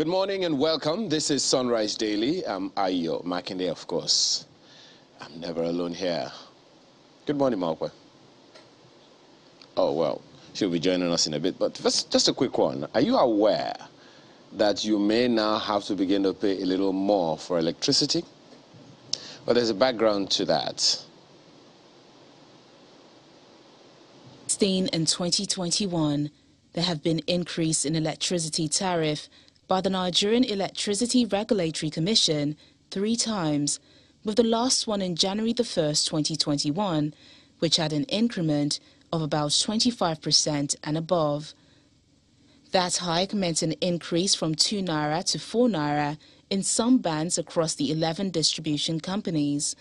Good morning and welcome. This is Sunrise Daily. I'm Ayo Makinde, of course. I'm never alone here. Good morning, Markwe. Oh, well, she'll be joining us in a bit. But first, just a quick one. Are you aware that you may now have to begin to pay a little more for electricity? Well, there's a background to that. In 2021, there have been increase in electricity tariff by the Nigerian Electricity Regulatory Commission 3 times, with the last one in January the 1st, 2021, which had an increment of about 25% and above. That hike meant an increase from 2 naira to 4 naira in some bands across the 11 distribution companies.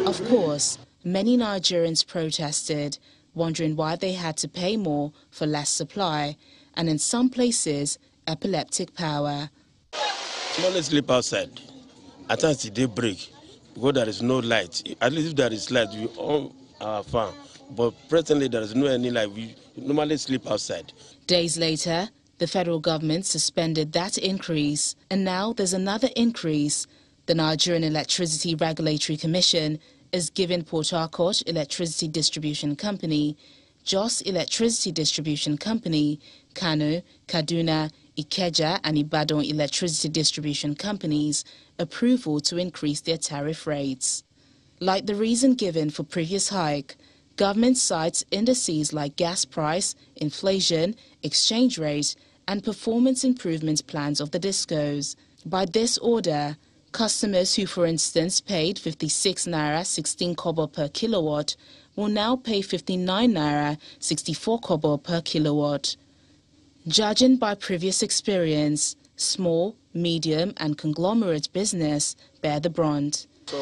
Of course, many Nigerians protested, wondering why they had to pay more for less supply, and in some places, epileptic power. Only sleep outside. At times the day break, because there is no light. At least if there is light, we on our fan. But presently there is no any light. We normally sleep outside. Days later, the federal government suspended that increase, and now there's another increase. The Nigerian Electricity Regulatory Commission is giving Port Harcourt Electricity Distribution Company, Jos Electricity Distribution Company, Kano, Kaduna, Ikeja and Ibadan Electricity Distribution Companies approval to increase their tariff rates. Like the reason given for previous hike, government cites indices like gas price, inflation, exchange rate and performance improvement plans of the discos. By this order, customers who, for instance, paid 56 naira 16 kobo per kilowatt will now pay 59 naira 64 kobo per kilowatt. Judging by previous experience, small, medium and conglomerate business bear the brunt. So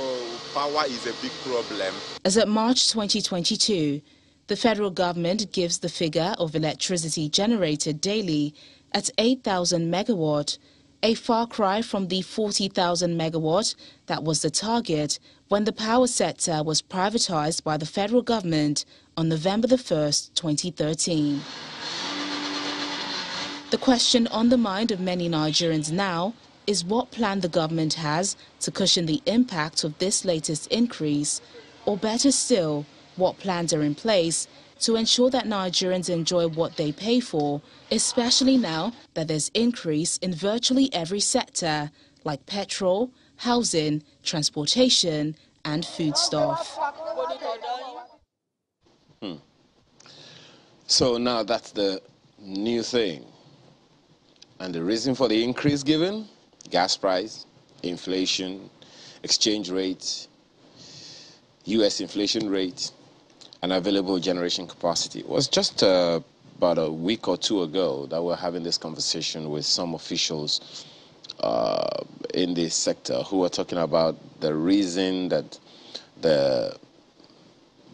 power is a big problem. As of March 2022, the federal government gives the figure of electricity generated daily at 8,000 megawatt, a far cry from the 40,000 megawatt that was the target when the power sector was privatized by the federal government on November the 1st, 2013. The question on the mind of many Nigerians now is what plan the government has to cushion the impact of this latest increase, or better still, what plans are in place to ensure that Nigerians enjoy what they pay for, especially now that there's increase in virtually every sector, like petrol, housing, transportation and foodstuff. So now that's the new thing. And the reason for the increase given? Gas price, inflation, exchange rate, U.S. inflation rate, and available generation capacity. It was just about a week or two ago that we were having this conversation with some officials in this sector who were talking about the reason that the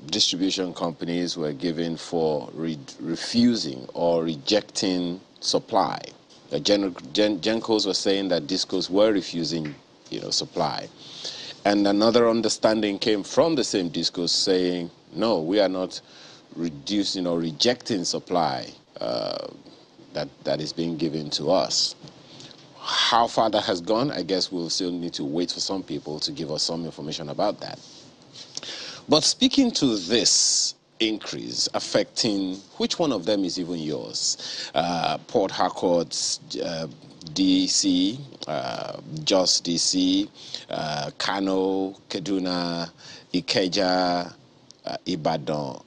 distribution companies were given for refusing or rejecting supply. The Gencos were saying that discos were refusing, supply. And another understanding came from the same discos saying, no, we are not reducing or rejecting supply that is being given to us. How far that has gone, I guess we'll still need to wait for some people to give us some information about that. But speaking to this increase affecting, which one of them is even yours? Port Harcourt, DC, Jos DC, Kano, Kaduna, Ikeja, Ibadan.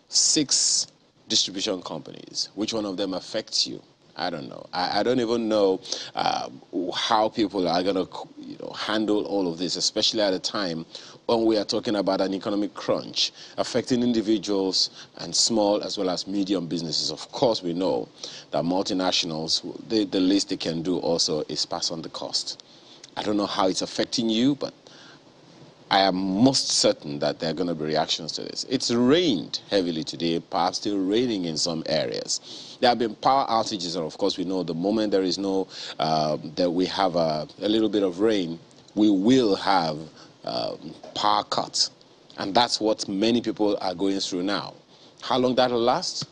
6 distribution companies. Which one of them affects you? I don't know. I don't even know how people are going to handle all of this, especially at a time when we are talking about an economic crunch affecting individuals and small as well as medium businesses. Of course, we know that multinationals, the least they can do also is pass on the cost. I don't know how it's affecting you, but I am most certain that there are going to be reactions to this. It's rained heavily today, perhaps still raining in some areas. There have been power outages, and of course we know the moment there is no, that we have a little bit of rain, we will have power cuts. And that's what many people are going through now. How long that will last?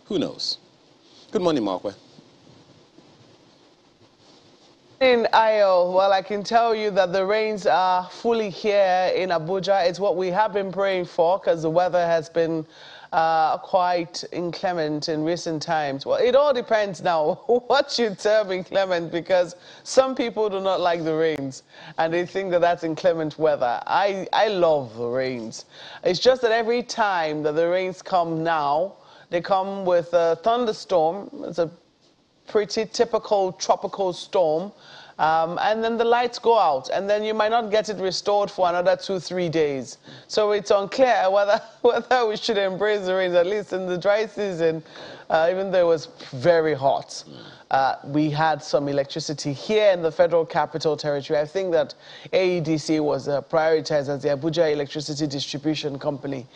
Who knows? Good morning, Markwe. In Ayo, well, I can tell you that the rains are fully here in Abuja. It's what we have been praying for because the weather has been quite inclement in recent times. Well, it all depends now what you term inclement, because some people do not like the rains and they think that that's inclement weather. I love the rains. It's just that every time that the rains come now, they come with a thunderstorm. It's a pretty typical tropical storm, and then the lights go out, and then you might not get it restored for another 2-3 days. So it's unclear whether we should embrace the rains, at least in the dry season, even though it was very hot. We had some electricity here in the Federal Capital Territory. I think that AEDC was prioritized as the Abuja Electricity Distribution Company.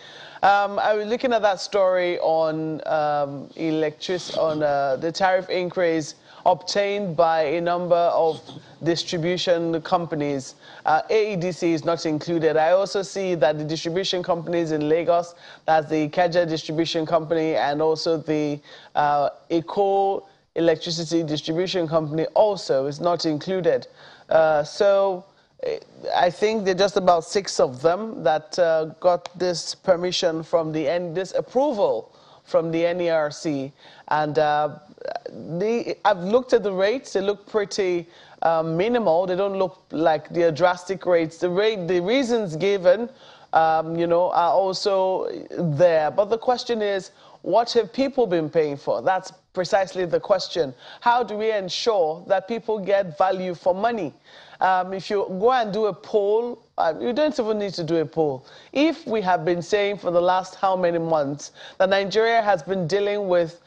I was looking at that story on the tariff increase obtained by a number of distribution companies. AEDC is not included. I also see that the distribution companies in Lagos, that's the Ikeja Distribution Company, and also the Eko Electricity Distribution Company also is not included. So I think there are just about 6 of them that got this permission from this approval from the NERC. And I've looked at the rates. They look pretty minimal. They don't look like they're drastic rates. The reasons given, you know, are also there. But the question is, what have people been paying for? That's precisely the question. How do we ensure that people get value for money? If you go and do a poll, you don't even need to do a poll. If we have been saying for the last how many months that Nigeria has been dealing with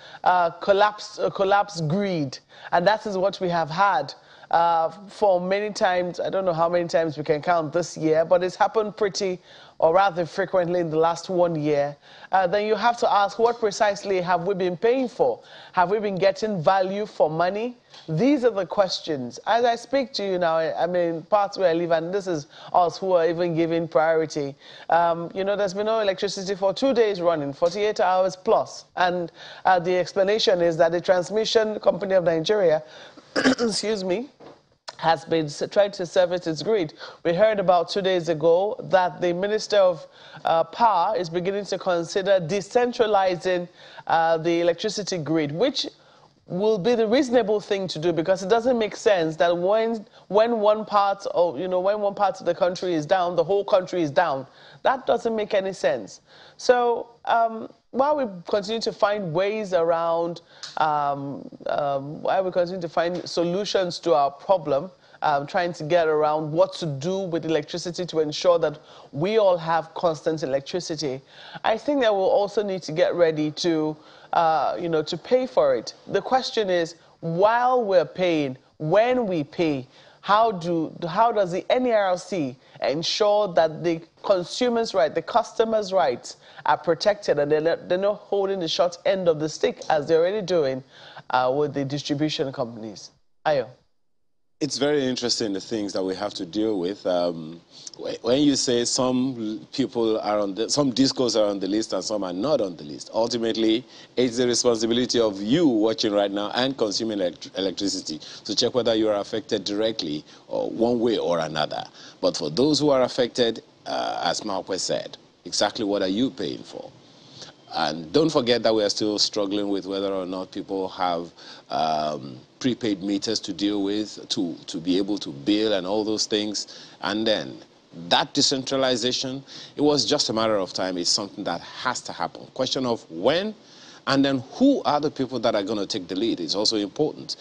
collapsed greed, and that is what we have had for many times. I don't know how many times we can count this year, but it's happened pretty or rather frequently in the last 1 year. Then you have to ask, what precisely have we been paying for? Have we been getting value for money? These are the questions. As I speak to you now, I mean, parts where I live, and this is us who are even giving priority. You know, there's been no electricity for 2 days running, 48 hours plus. And the explanation is that the Transmission Company of Nigeria, excuse me, has been trying to service its grid. We heard about 2 days ago that the Minister of Power is beginning to consider decentralizing the electricity grid, which will be the reasonable thing to do, because it doesn't make sense that when one part of the country is down, the whole country is down. That doesn't make any sense. So while we continue to find ways around, while we continue to find solutions to our problem, trying to get around what to do with electricity to ensure that we all have constant electricity, I think that we'll also need to get ready to, to pay for it. The question is, while we're paying, when we pay, how does the NERC ensure that the consumer's right, the customer's rights are protected, and they're not holding the short end of the stick as they're already doing with the distribution companies? Ayo. It's very interesting, the things that we have to deal with. When you say some people are some discos are on the list and some are not on the list, ultimately, it's the responsibility of you watching right now and consuming electricity to check whether you are affected directly or one way or another. But for those who are affected, as Mark said, exactly what are you paying for? And don't forget that we are still struggling with whether or not people have prepaid meters to deal with, to be able to bill and all those things. And then that decentralization, it was just a matter of time. It's something that has to happen. Question of when, and then who are the people that are going to take the lead is also important.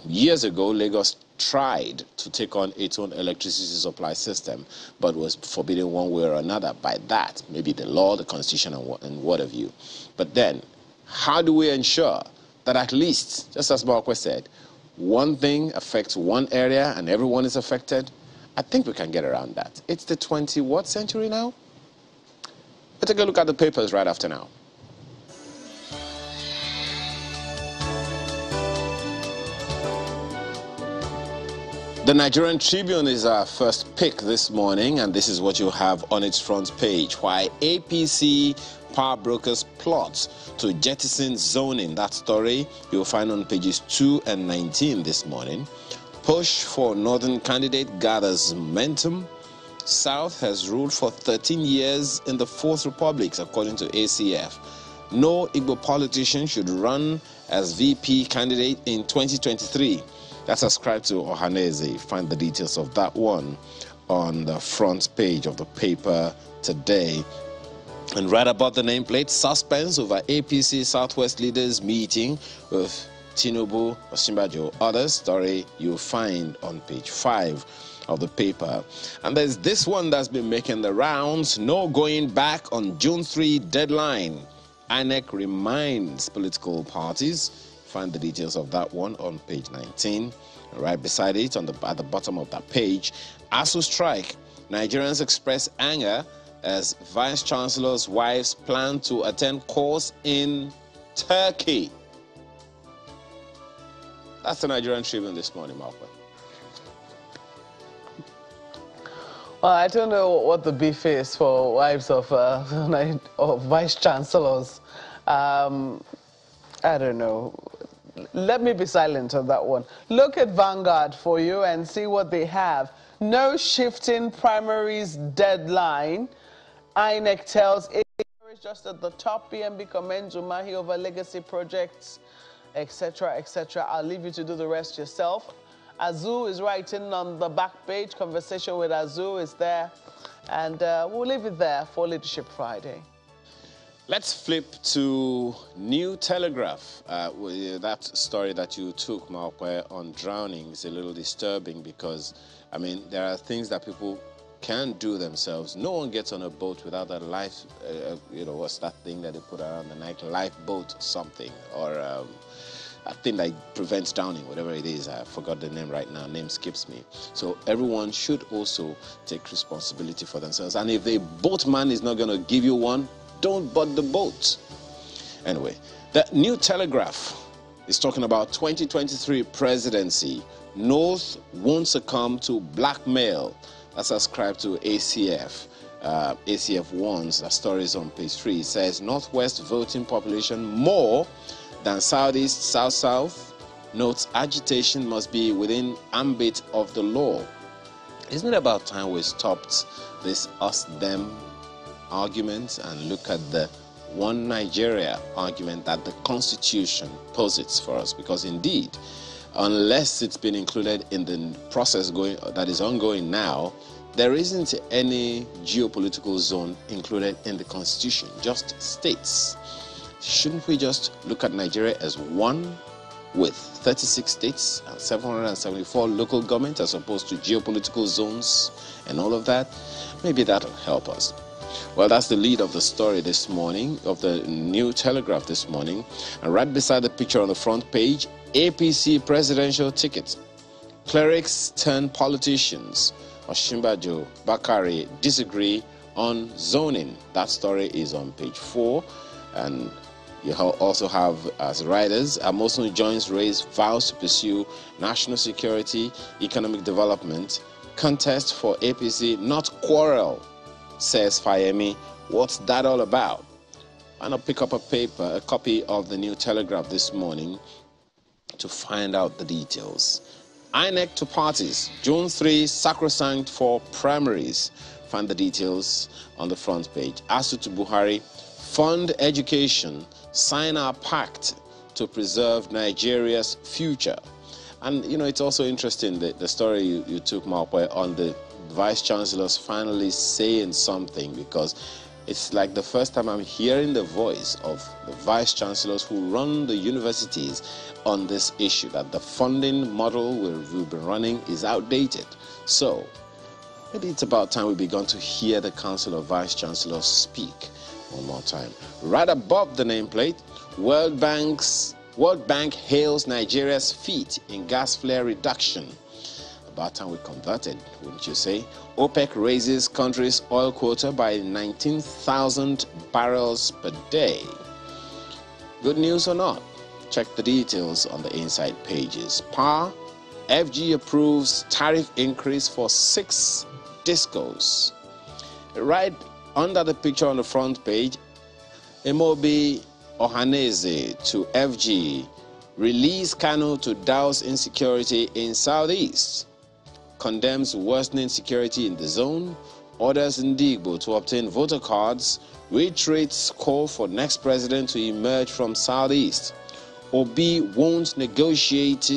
Years ago, Lagos tried to take on its own electricity supply system, but was forbidden one way or another by that, maybe the law, the constitution, and what have you. But then, how do we ensure that at least, just as Mark said, one thing affects one area and everyone is affected? I think we can get around that. It's the 20th century now? We'll take a look at the papers right after now. The Nigerian Tribune is our first pick this morning, and this is what you have on its front page. Why APC power brokers plot to jettison zoning. That story you'll find on pages 2 and 19 this morning. Push for northern candidate gathers momentum. South has ruled for 13 years in the Fourth Republic, according to ACF. No Igbo politician should run as VP candidate in 2023. That's ascribed to Ohaneze. Find the details of that one on the front page of the paper today. And right above the nameplate, suspense over APC Southwest leaders meeting with Tinubu, Osinbajo. Other story you'll find on page 5 of the paper. And there's this one that's been making the rounds. No going back on June 3 deadline. INEC reminds political parties. Find the details of that one on page 19. And right beside it, at the bottom of that page, ASU strike. Nigerians express anger as Vice Chancellor's wives plan to attend course in Turkey. That's the Nigerian Tribune this morning, Malcolm. Well, I don't know what the beef is for wives of vice chancellors. I don't know. Let me be silent on that one. Look at Vanguard for you and see what they have. No shifting primaries deadline. INEC tells just at the top. PMB commends Umahi over legacy projects, etc., etc. I'll leave you to do the rest yourself. Azu is writing on the back page. Conversation with Azu is there. And we'll leave it there for Leadership Friday. Let's flip to New Telegraph. That story that you took, Malkwe, on drowning is a little disturbing because, I mean, there are things that people can do themselves. No one gets on a boat without that life, what's that thing that they put around the neck? Lifeboat something, or a thing that prevents drowning, whatever it is. I forgot the name right now. Name skips me. So everyone should also take responsibility for themselves. And if the boatman is not going to give you one, don't board the boat. Anyway, the New Telegraph is talking about 2023 presidency. North won't succumb to blackmail. That's ascribed to ACF. ACF warns, the story is on page 3. It says, Northwest voting population more than Southeast, South-South. Notes agitation must be within ambit of the law. Isn't it about time we stopped this us-them argument and look at the one Nigeria argument that the Constitution posits for us? Because indeed, unless it's been included in the process that is ongoing now, there isn't any geopolitical zone included in the Constitution, just states. Shouldn't we just look at Nigeria as one with 36 states and 774 local governments as opposed to geopolitical zones and all of that? Maybe that'll help us. Well, that's the lead of the story this morning, of the New Telegraph this morning. And right beside the picture on the front page, APC presidential ticket. Clerics turn politicians. Osinbajo, Bakare disagree on zoning. That story is on page 4. And you also have as riders, Amosun joins race, vows to pursue national security, economic development, contest for APC, not quarrel, says Fayemi. What's that all about? And I'll pick up a copy of the New Telegraph this morning to find out the details. INEC to parties, June 3, sacrosanct for primaries. Find the details on the front page. ASU to Buhari, fund education, sign our pact to preserve Nigeria's future. And, it's also interesting that the story you took, Malkwe, on the Vice Chancellors finally saying something, because it's like the first time I'm hearing the voice of the Vice Chancellors who run the universities on this issue, that the funding model we've been running is outdated. So maybe it's about time we began to hear the Council of Vice Chancellors speak one more time. Right above the nameplate, World Bank hails Nigeria's feat in gas flare reduction. About time we converted, wouldn't you say? OPEC raises country's oil quota by 19,000 barrels per day. Good news or not? Check the details on the inside pages. Power, FG approves tariff increase for 6 discos. Right under the picture on the front page, Emobi Ohaneze to FG Release Kanu to douse insecurity in Southeast. Condemns worsening security in the zone. Orders Ndigbo to obtain voter cards. Reiterates call for next president to emerge from Southeast. Obi won't negotiate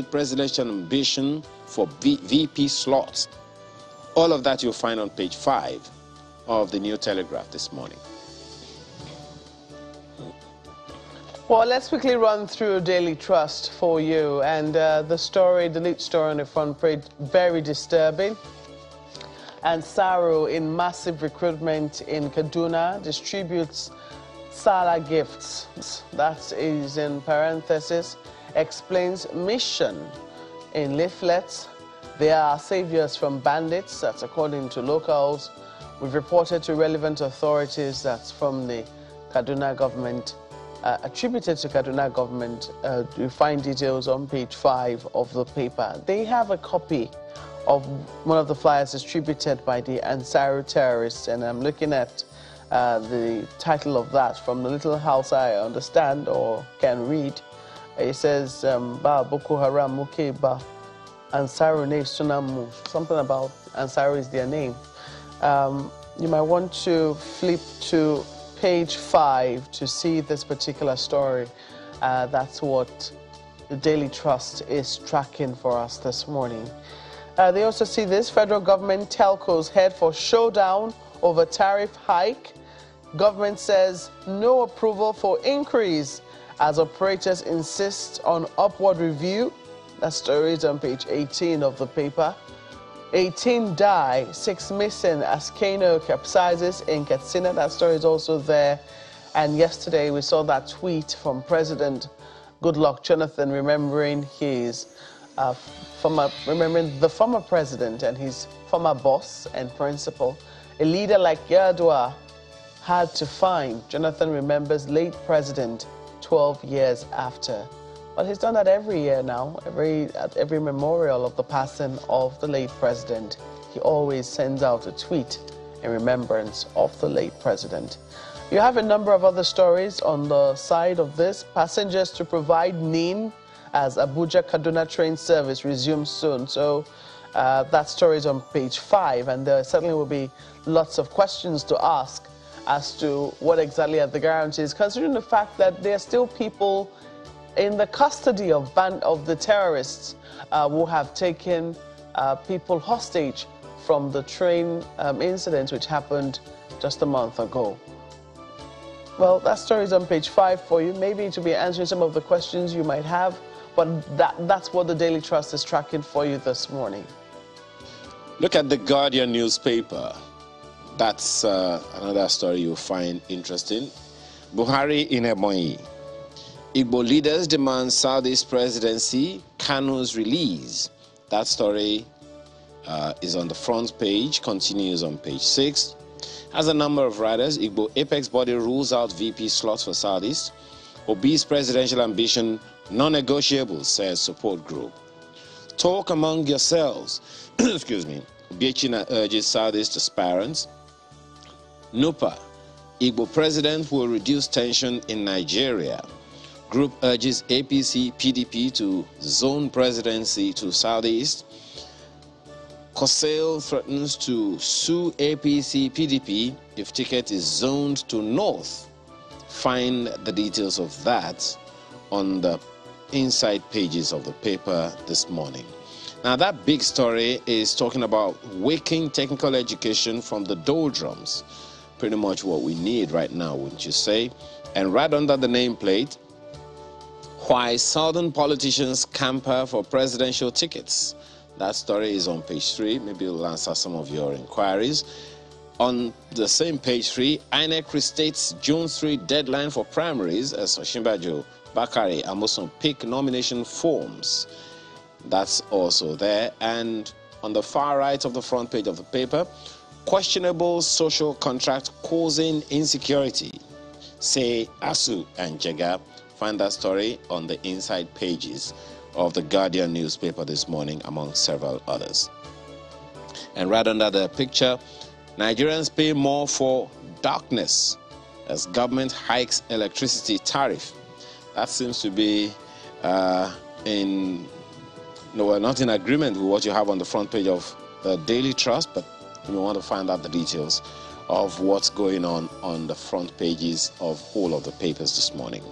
presidential ambition for VP slots. All of that you'll find on page 5 of the New Telegraph this morning. Well, let's quickly run through Daily Trust for you. And the lead story on the front page, very disturbing. Ansaru, in massive recruitment in Kaduna, distributes Salah gifts. That is in parenthesis, explains mission in leaflets. They are saviors from bandits. That's according to locals. We've reported to relevant authorities. That's from the Kaduna government. Attributed to Kaduna government. You find details on page 5 of the paper. They have a copy of one of the flyers distributed by the Ansaru terrorists, and I'm looking at the title of that from the little house I understand or can read. It says Ba Boko Haram Mukeba Ansaru Ne Sunamu. Something about Ansaru is their name. You might want to flip to page 5 to see this particular story. That's what the Daily Trust is tracking for us this morning. They also see this: federal government telcos head for showdown over tariff hike. Government says no approval for increase as operators insist on upward review. That story is on page 18 of the paper. 18 die, 6 missing as canoe capsizes in Katsina. That story is also there. And yesterday we saw that tweet from President Goodluck Jonathan remembering his remembering the former president and his former boss and principal. A leader like Yar'Adua had to find. Jonathan remembers late president 12 years after. Well, he's done that every year now, at every memorial of the passing of the late president. He always sends out a tweet in remembrance of the late president. You have a number of other stories on the side of this. Passengers to provide NIN as Abuja Kaduna train service resumes soon. So that story is on page 5, and there certainly will be lots of questions to ask as to what exactly are the guarantees, considering the fact that there are still people in the custody of the terrorists who have taken people hostage from the train incident which happened just a month ago. Well, that story is on page 5 for you. Maybe to be answering some of the questions you might have, but that's what the Daily Trust is tracking for you this morning. Look at the Guardian newspaper. That's another story you'll find interesting. Buhari in Ebonyi. Igbo leaders demand Southeast presidency, Kanu's release. That story is on the front page, continues on page 6. As a number of writers, Igbo apex body rules out VP slots for Southeast. Obi's presidential ambition non-negotiable, says support group. Talk among yourselves. Excuse me. Biechina urges Southeast aspirants. NUPA. Igbo president will reduce tension in Nigeria. Group urges APC, PDP to zone presidency to Southeast. COSAIL threatens to sue APC, PDP if ticket is zoned to North. Find the details of that on the inside pages of the paper this morning. Now, that big story is talking about waking technical education from the doldrums. Pretty much what we need right now, wouldn't you say? And right under the nameplate, why Southern politicians camper for presidential tickets. That story is on page 3. Maybe it'll answer some of your inquiries. On the same page 3, INEC restates June 3 deadline for primaries as Osinbajo, Bakare, Amoson pick nomination forms. That's also there. And on the far right of the front page of the paper, questionable social contract causing insecurity, say ASU and Jega. Find that story on the inside pages of the Guardian newspaper this morning, among several others. And right under the picture, Nigerians pay more for darkness as government hikes electricity tariff. that seems to be not in agreement with what you have on the front page of the Daily Trust, but we want to find out the details of what's going on the front pages of all of the papers this morning.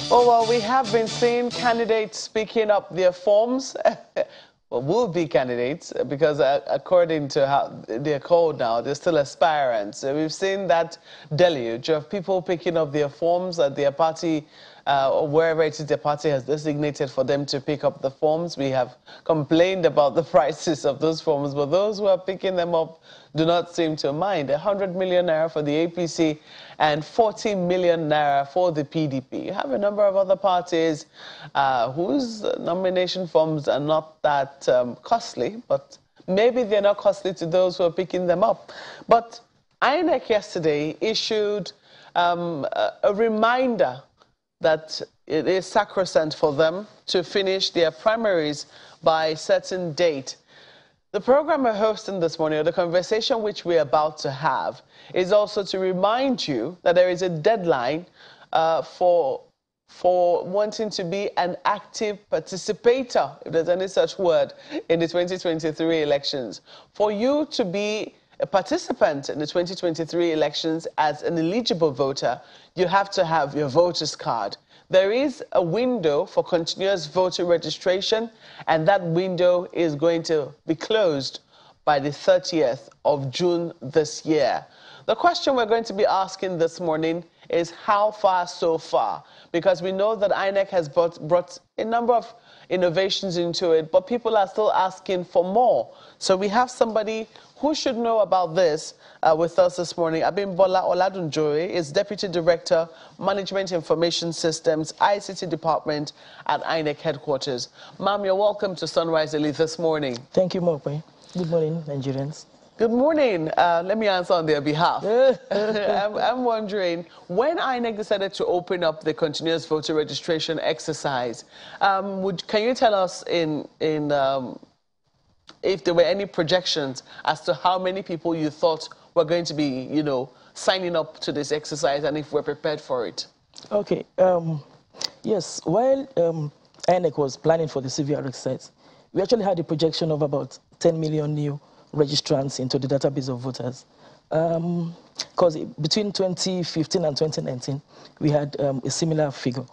Oh, well, we have been seeing candidates picking up their forms. Well, will-be candidates, because according to how they're called now, they're still aspirants. So we've seen that deluge of people picking up their forms at their party, or wherever it is their party has designated for them to pick up the forms. We have complained about the prices of those forms, but those who are picking them up do not seem to mind. 100 million naira for the APC and 40 million naira for the PDP. You have a number of other parties whose nomination forms are not that costly, but maybe they're not costly to those who are picking them up. But INEC yesterday issued a reminder that it is sacrosanct for them to finish their primaries by a certain date. The program we're hosting this morning, or the conversation which we're about to have, is also to remind you that there is a deadline for wanting to be an active participator, if there's any such word, in the 2023 elections. For you to be a participant in the 2023 elections as an eligible voter, you have to have your voter's card. There is a window for continuous voter registration, and that window is going to be closed by the 30th of June this year. The question we're going to be asking this morning is how far so far? Because we know that INEC has brought a number of innovations into it, but people are still asking for more. So we have somebody who should know about this with us this morning. Abimbola Oladunjoye is Deputy Director, Management Information Systems, ICT Department at INEC Headquarters. Ma'am, you're welcome to Sunrise Daily this morning. Thank you, Mokwe. Good morning, Nigerians. Good morning. Let me answer on their behalf. I'm wondering, when INEC decided to open up the continuous voter registration exercise, can you tell us if there were any projections as to how many people you thought were going to be, signing up to this exercise, and if we're prepared for it? Okay. Yes, while INEC was planning for the CVR exercise, we actually had a projection of about 10 million new registrants into the database of voters. Because between 2015 and 2019, we had a similar figure.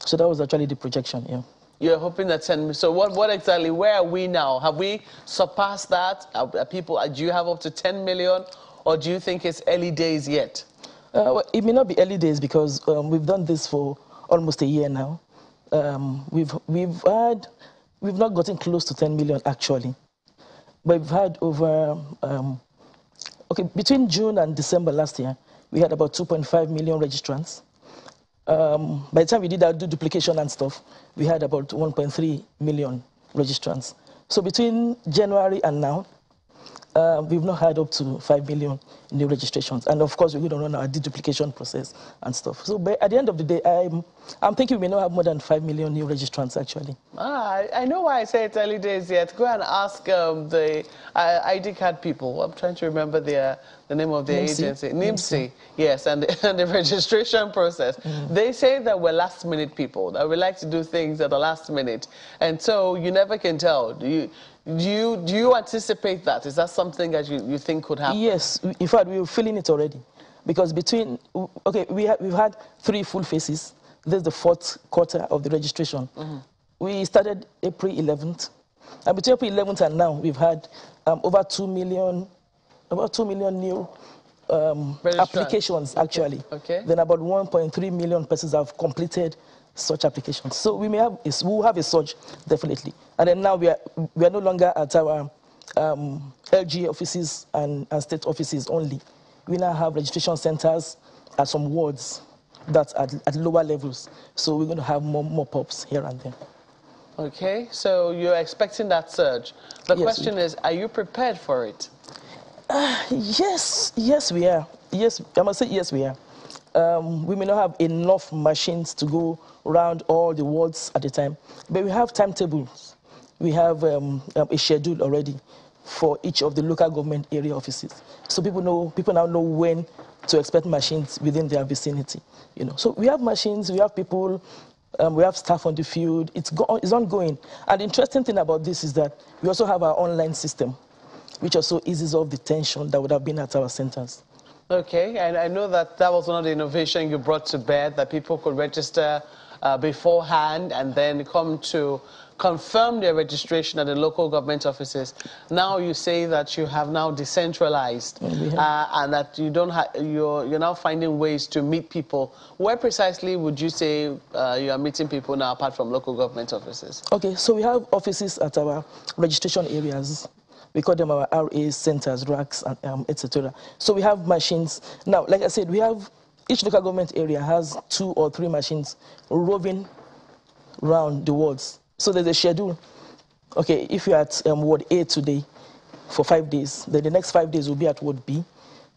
So that was actually the projection, yeah. You're hoping that 10 million. So what exactly, where are we now? Have we surpassed that? Do you have up to 10 million, or do you think it's early days yet? Well, it may not be early days because we've done this for almost a year now. We've not gotten close to 10 million actually. But we've had over, between June and December last year, we had about 2.5 million registrants. By the time we did our duplication and stuff, we had about 1.3 million registrants. So between January and now, we've not had up to 5 million new registrations. And of course, we're going to run our deduplication process and stuff. So at the end of the day, I'm thinking we may not have more than 5 million new registrants, actually. I know why I say it's early days yet. Go and ask the ID card people. I'm trying to remember the name of the agency. NIMSI. Yes, and the registration process. They say that we're last-minute people, that we like to do things at the last minute. And so you never can tell. Do you anticipate that? Is that something that you think could happen? Yes. In fact, we're feeling it already. Because we've had 3 full phases. This is the 4th quarter of the registration. We started April 11th. And between April 11th and now, we've had over 2 million new applications, actually. Okay. Then about 1.3 million persons have completed such applications. So we'll have a surge, definitely. And then now we are no longer at our LG offices and state offices only. We now have registration centers at some wards that's at lower levels. So we're going to have more pops here and there. Okay, so you're expecting that surge. The question is, are you prepared for it? Yes, we are. Yes, I must say yes, we are. We may not have enough machines to go around all the wards at a time, but we have timetables. We have a schedule already for each of the local government area offices. So people now know when to expect machines within their vicinity. So we have machines, we have people, we have staff on the field. It's ongoing. And the interesting thing about this is that we also have our online system, which also eases off the tension that would have been at our centers. Okay, and I know that was one of the innovations you brought to bear, that people could register beforehand and then come to confirm their registration at the local government offices. Now you say that you have now decentralized and that you don't you're now finding ways to meet people. Where precisely would you say you are meeting people now apart from local government offices? Okay, so we have offices at our registration areas. We call them our RA centers, racks, and etc. So we have machines. Now, like I said, each local government area has 2 or 3 machines roving around the wards. So there's a schedule. Okay, if you're at Ward A today for 5 days, then the next 5 days will be at Ward B,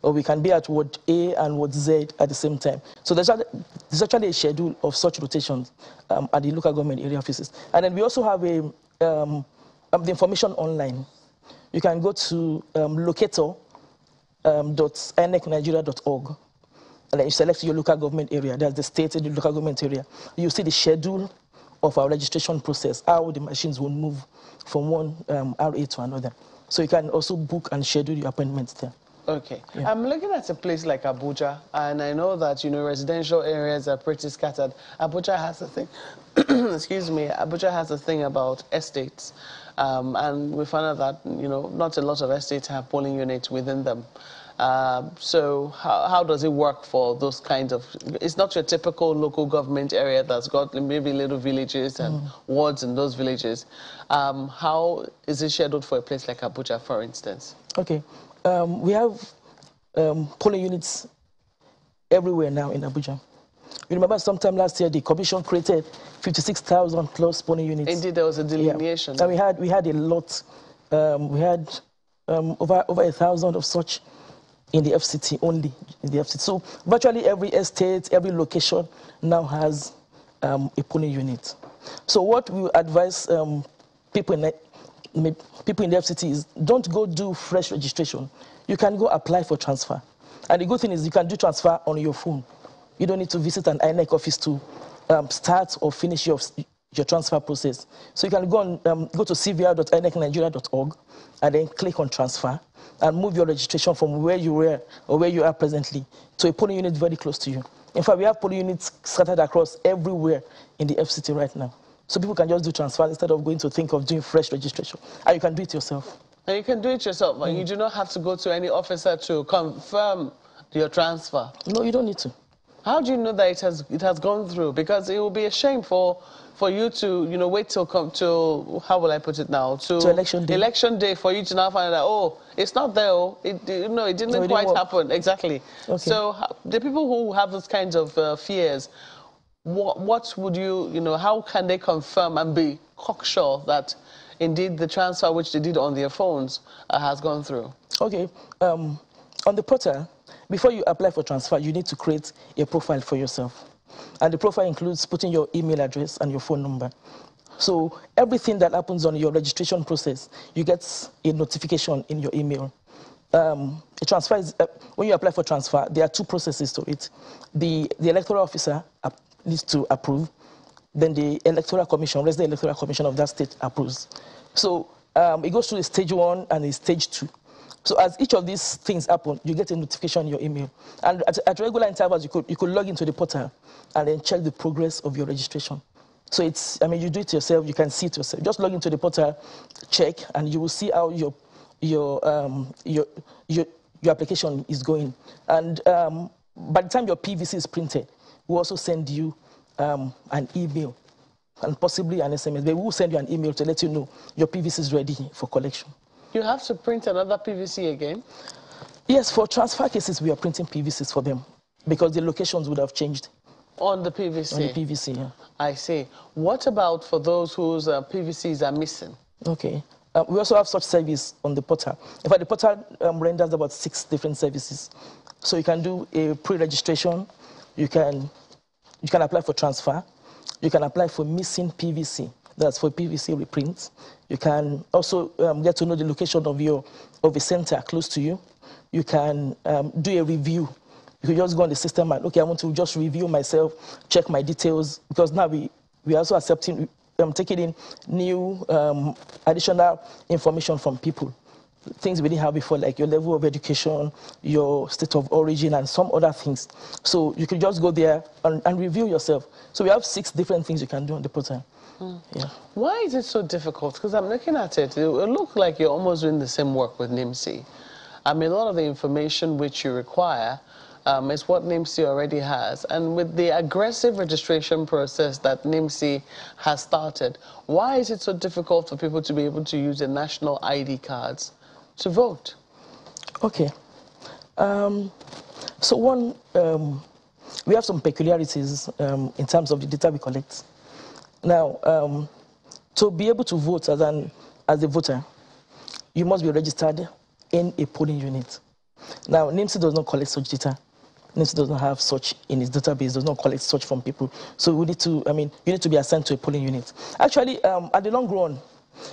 or we can be at Ward A and Ward Z at the same time. So there's actually a schedule of such rotations at the local government area offices. And then we also have the information online. You can go to locator.inecnigeria.org, and then you select your local government area. That's the state and the local government area. You see the schedule of our registration process, how the machines will move from one RA to another. So you can also book and schedule your appointments there. Okay. Yeah. I'm looking at a place like Abuja, and I know that, residential areas are pretty scattered. Abuja has a thing, excuse me, Abuja has a thing about estates. And we found out that, not a lot of estates have polling units within them. So how does it work for those kinds of... It's not your typical local government area that's got maybe little villages and wards in those villages. How is it scheduled for a place like Abuja, for instance? Okay. We have polling units everywhere now in Abuja. You remember sometime last year the commission created 56,000 plus polling units. Indeed, there was a delineation. Yeah. And we had a lot. We had over 1,000 of such in the FCT only. In the FCT. So virtually every estate, every location now has a polling unit. So what we advise people in the FCT is don't go do fresh registration. You can go apply for transfer. And the good thing is you can do transfer on your phone. You don't need to visit an INEC office to start or finish your transfer process. So you can go to cvr.inecnigeria.org and then click on transfer and move your registration from where you were or where you are presently to a polling unit very close to you. In fact, we have polling units scattered across everywhere in the FCT right now. So people can just do transfer instead of going to think of doing fresh registration. And you can do it yourself. And you can do it yourself, but you do not have to go to any officer to confirm your transfer. No, you don't need to. How do you know that it has gone through? Because it will be a shame for you to wait till how will I put it now, to election day. Election day for you to now find out, oh, it's not there, oh, it didn't quite happen. Exactly. Okay. So the people who have those kinds of fears, what would how can they confirm and be cocksure that indeed the transfer which they did on their phones has gone through? Okay. On the portal, before you apply for transfer, you need to create a profile for yourself. And the profile includes putting your email address and your phone number. So everything that happens on your registration process, you get a notification in your email. A transfer is, when you apply for transfer, there are two processes to it. The electoral officer needs to approve. Then the electoral commission, resident electoral commission of that state approves. So it goes through the stage 1 and the stage 2. So as each of these things happen, you get a notification in your email. And at regular intervals, you could log into the portal and then check the progress of your registration. So you do it yourself, you can see it yourself. Just log into the portal, check, and you will see how your application is going. And by the time your PVC is printed, we'll also send you an email and possibly an SMS. They will send you an email to let you know your PVC is ready for collection. You have to print another PVC again? Yes, for transfer cases, we are printing PVCs for them because the locations would have changed. On the PVC? On the PVC, yeah. I see. What about for those whose PVCs are missing? Okay. We also have such service on the portal. In fact, the portal renders about 6 different services. So you can do a pre-registration, you can apply for transfer, you can apply for missing PVC. That's for PVC reprints. You can also get to know the location of a center close to you. You can do a review. You can just go on the system and, okay, I want to just review myself, check my details, because now we are also accepting, taking in new additional information from people. Things we didn't have before, like your level of education, your state of origin, and some other things. So you can just go there and review yourself. So we have 6 different things you can do on the portal. Yeah. Why is it so difficult? Because I'm looking at it, it looks like you're almost doing the same work with NIMC. I mean, a lot of the information which you require is what NIMC already has. And with the aggressive registration process that NIMC has started, why is it so difficult for people to be able to use their national ID cards to vote? Okay. So one, we have some peculiarities in terms of the data we collect. Now, to be able to vote as a voter, you must be registered in a polling unit. Now, NIMC does not collect such data. NIMC does not have such in its database, does not collect such from people. So we need to, you need to be assigned to a polling unit. Actually, at the long run,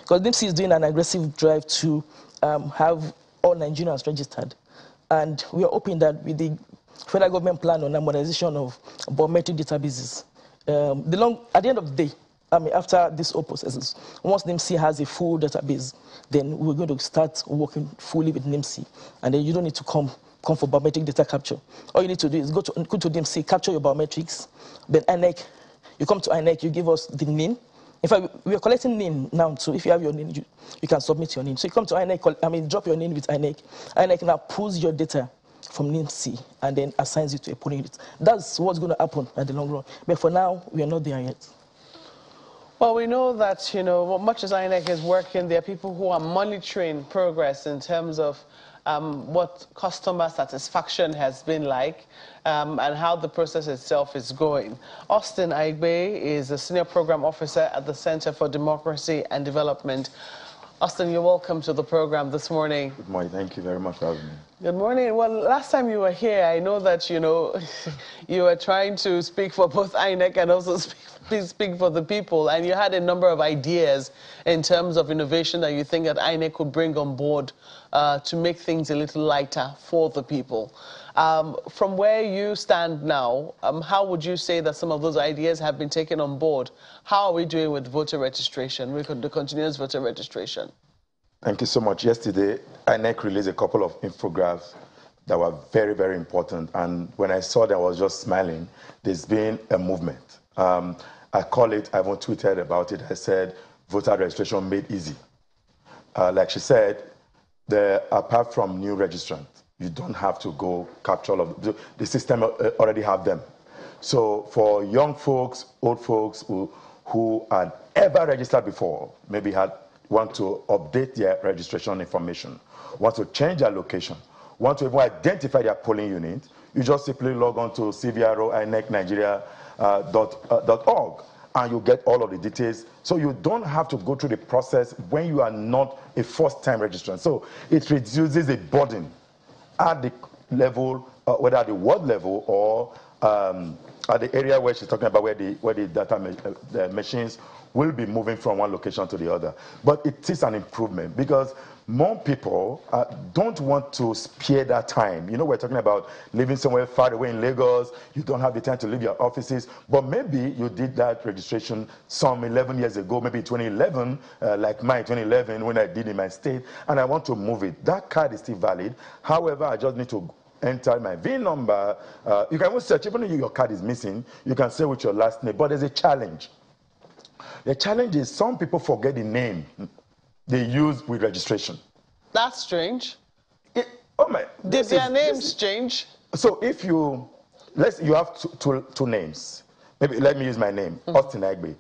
because NIMC is doing an aggressive drive to have all Nigerians registered. And we are hoping that with the federal government plan on the modernization of biometric databases, at the end of the day, after this whole process, once NIMC has a full database, then we're going to start working fully with NIMC. And then you don't need to come for biometric data capture. All you need to do is go to NIMC, capture your biometrics, then INEC, you come to INEC, you give us the NIN. In fact, we are collecting NIN now, so if you have your NIN, you can submit your NIN. So you come to INEC, drop your NIN with INEC. INEC now pulls your data from NIMC and then assigns you to a polling unit. That's what's going to happen at the long run. But for now, we are not there yet. Well, we know that, you know, much as INEC is working, there are people who are monitoring progress in terms of what customer satisfaction has been like and how the process itself is going. Austin Aigbe is a senior program officer at the Center for Democracy and Development. Austin, you're welcome to the program this morning. Good morning. Thank you very much for having me. Good morning. Well, last time you were here, I know that, you know, you were trying to speak for both INEC and also speak for the people, and you had a number of ideas in terms of innovation that you think that INEC could bring on board to make things a little lighter for the people. From where you stand now, how would you say that some of those ideas have been taken on board? How are we doing with voter registration, with the continuous voter registration? Thank you so much. Yesterday, INEC released a couple of infographics that were very, very important. And when I saw them, I was just smiling. There's been a movement. I call it, I even tweeted about it. I said, voter registration made easy. Like she said, apart from new registrants, you don't have to go capture all of the system already have them. So for young folks, old folks who had ever registered before, maybe want to update their registration information, want to change their location, want to even identify their polling unit, you just simply log on to cvro.inecnigeria.org and you get all of the details. So you don't have to go through the process when you are not a first-time registrant. So it reduces the burden at the level, whether at the ward level or at the area where she's talking about where the data machines will be moving from one location to the other. But it is an improvement because more people don't want to spare that time. You know, we're talking about living somewhere far away in Lagos. You don't have the time to leave your offices. But maybe you did that registration some 11 years ago, maybe 2011, like mine, 2011, when I did in my state, and I want to move it. That card is still valid. However, I just need to enter my VIN number. You can even search, even if your card is missing, you can say with your last name. But there's a challenge. The challenge is some people forget the name they use with registration. That's strange. Did their names change? So if you have two names. Maybe let me use my name, Austin Aigbe.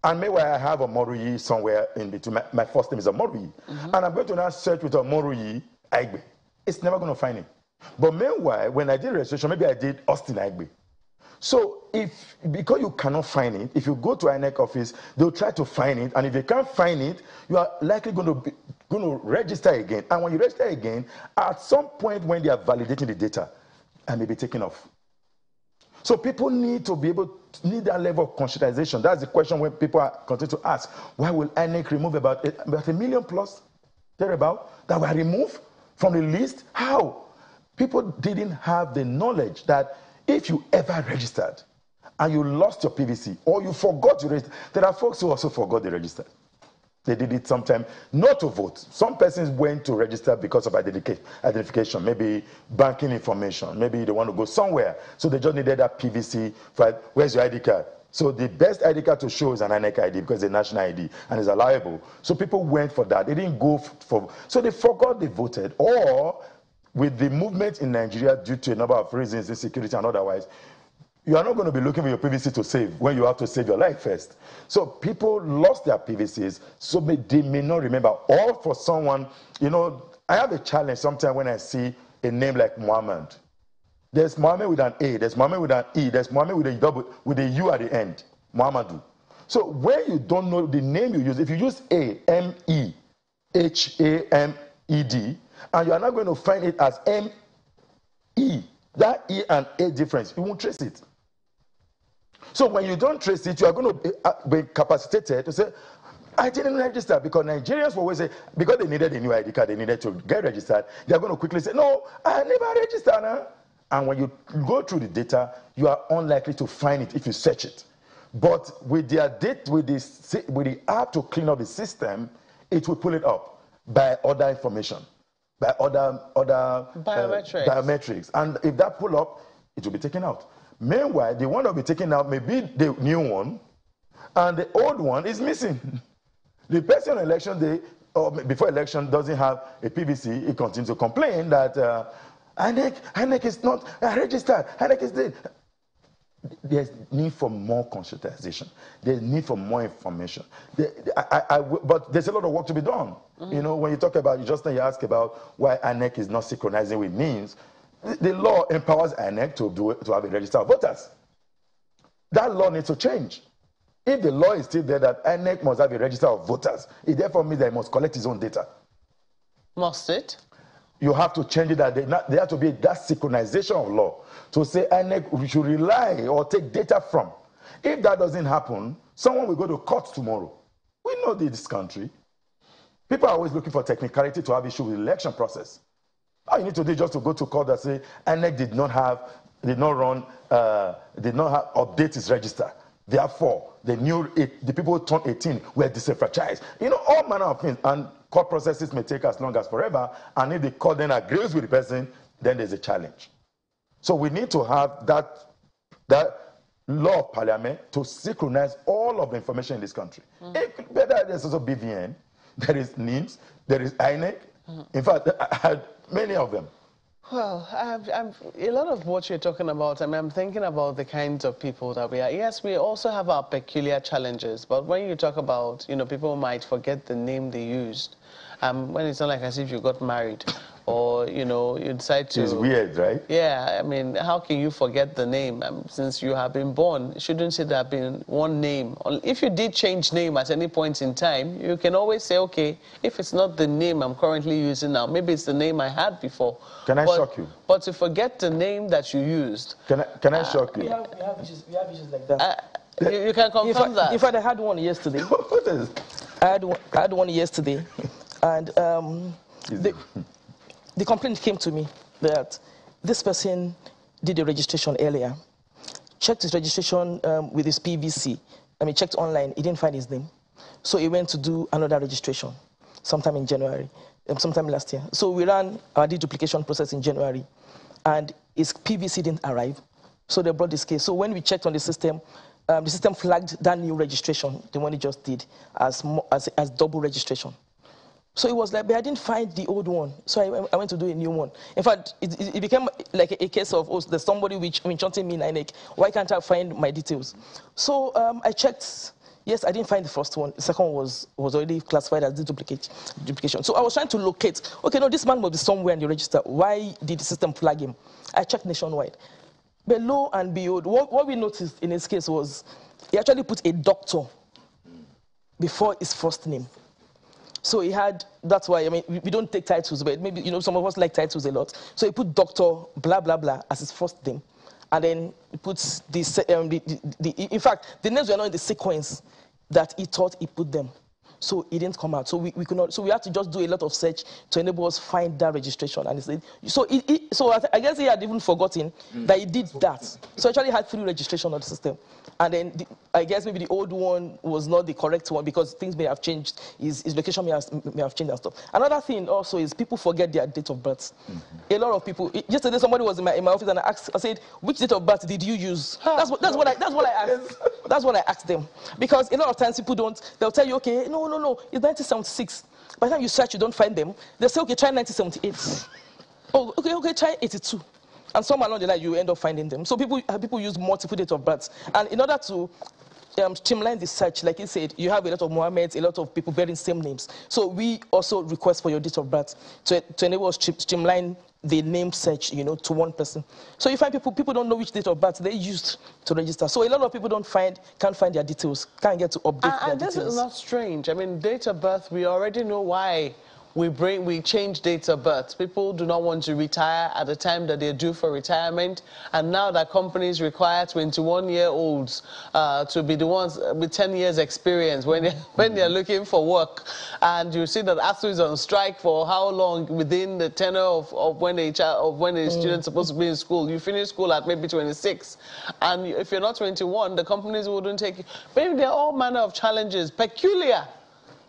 And maybe I have Omoruyi somewhere in between. My first name is Omoruyi. And I'm going to now search with Omoruyi Aigbe. It's never going to find it. But meanwhile, when I did registration, maybe I did Austin Aigbe. So because you cannot find it, if you go to INEC office, they'll try to find it, and if they can't find it, you are likely going to register again. And when you register again, at some point when they are validating the data, it may be taken off. So people need to be need that level of conscientization. That's the question when people continue to ask, why will INEC remove about 1 million plus, thereabout, that were removed from the list? How? People didn't have the knowledge that if you ever registered and you lost your PVC or you forgot to register, there are folks who also forgot they registered. They did it sometime not to vote. Some persons went to register because of identification, maybe banking information, maybe they want to go somewhere. So they just needed that PVC. Where's your ID card? So the best ID card to show is an INEC ID because it's a national ID and it's allowable. So people went for that. They didn't go for, so they forgot they voted. Or with the movement in Nigeria due to a number of reasons, insecurity and otherwise, you are not going to be looking for your PVC to save when you have to save your life first. So people lost their PVCs, so they may not remember. Or for someone, you know, I have a challenge sometimes when I see a name like Muhammad. There's Muhammad with an A, there's Muhammad with an E, there's Muhammad with a U at the end, Muhammadu. So when you don't know the name you use, if you use A-M-E-H-A-M-E-D, and you are not going to find it as M-E, that E and A difference, you won't trace it. So when you don't trace it, you are going to be capacitated to say, I didn't register, because Nigerians will always say, because they needed a new ID card, they needed to get registered, they are going to quickly say, no, I never registered. Huh? And when you go through the data, you are unlikely to find it if you search it. But with the app to clean up the system, it will pull it up by other information, by other biometrics. And if that pull up, it will be taken out. Meanwhile, the one that will be taken out may be the new one, and the old one is missing. The person on election day, or before election, doesn't have a PVC. He continues to complain that INEC is not registered. INEC is dead. There's need for more consultation. There's need for more information. But there's a lot of work to be done. You know, when you talk about, you ask about why INEC is not synchronizing with NIMS. The law empowers INEC to have a register of voters. That law needs to change. If the law is still there that INEC must have a register of voters, it therefore means that it must collect its own data. Must it? You have to change it that there has to be that synchronization of law to say INEC should rely or take data from. If that doesn't happen, someone will go to court tomorrow. We know this country. People are always looking for technicality to have issue with the election process. All you need to do is just to go to court and say INEC did not update its register. Therefore, the people who turned 18 were disenfranchised. You know, all manner of things. And court processes may take as long as forever. And if the court then agrees with the person, then there's a challenge. So we need to have that law of parliament to synchronize all of the information in this country. There's also BVN, there is NIMS, there is INEC. In fact, I had many of them. Well, a lot of what you're talking about, I mean, I'm thinking about the kinds of people that we are. Yes, we also have our peculiar challenges, but when you talk about, you know, people might forget the name they used. When it's not like as if you got married or, you know, you decide to... It's weird, right? Yeah, I mean, how can you forget the name? Since you have been born, shouldn't it have been one name? If you did change name at any point in time, you can always say, okay, if it's not the name I'm currently using now, maybe it's the name I had before. Can I shock you? But to forget the name that you used... Can I shock you? We have issues like that. You can confirm that. In fact, I had one yesterday. What is? I had one yesterday. And the complaint came to me that this person did a registration earlier, checked his registration with his PVC. I mean, checked online, he didn't find his name. So he went to do another registration sometime in January, sometime last year. So we ran our deduplication process in January, and his PVC didn't arrive. So they brought this case. So when we checked on the system flagged that new registration, the one he just did, as double registration. So it was like, but I didn't find the old one. So I went to do a new one. In fact, it became like a case of, oh, there's somebody chanting me in INEC. Why can't I find my details? So I checked. Yes, I didn't find the first one. The second one was already classified as duplication. So I was trying to locate, okay, no, this man must be somewhere in the register. Why did the system flag him? I checked nationwide. But lo and behold, what we noticed in his case was he actually put a doctor before his first name. So he had, that's why, I mean, we don't take titles, but maybe, you know, some of us like titles a lot. So he put Dr. blah, blah, blah as his first name. And then he puts in fact, the names were not in the sequence that he thought he put them. So it didn't come out. So we could not, so we had to just do a lot of search to enable us find that registration. And he said, so I guess he had even forgotten that he did that. So actually had 3 registrations on the system. And then I guess maybe the old one was not the correct one because things may have changed. His location may have changed and stuff. Another thing also is people forget their date of birth. A lot of people. Yesterday somebody was in my office and I said, which date of birth did you use? That's what I asked. That's what I asked them. Because a lot of times people they'll tell you, okay, no, it's 1976. By the time you search, you don't find them. They'll say, okay, try 1978. Oh, okay, try 82. And some along the line, you end up finding them. So people use multiple dates of birth. And in order to streamline the search, like you said, you have a lot of Mohammeds, a lot of people bearing same names. So we also request for your date of birth to enable us to streamline the name search, you know, to one person. So you find people don't know which date of birth they used to register. So a lot of people can't find their details, can't get to update their details. And this is not strange. I mean, date of birth, we already know why we change dates of birth. People do not want to retire at the time that they're due for retirement. And now that companies require 21-year-olds to be the ones with 10 years experience when they're looking for work. And you see that ASU is on strike for how long within the tenure of when a student's supposed to be in school. You finish school at maybe 26. And if you're not 21, the companies wouldn't take you. Maybe there are all manner of challenges, peculiar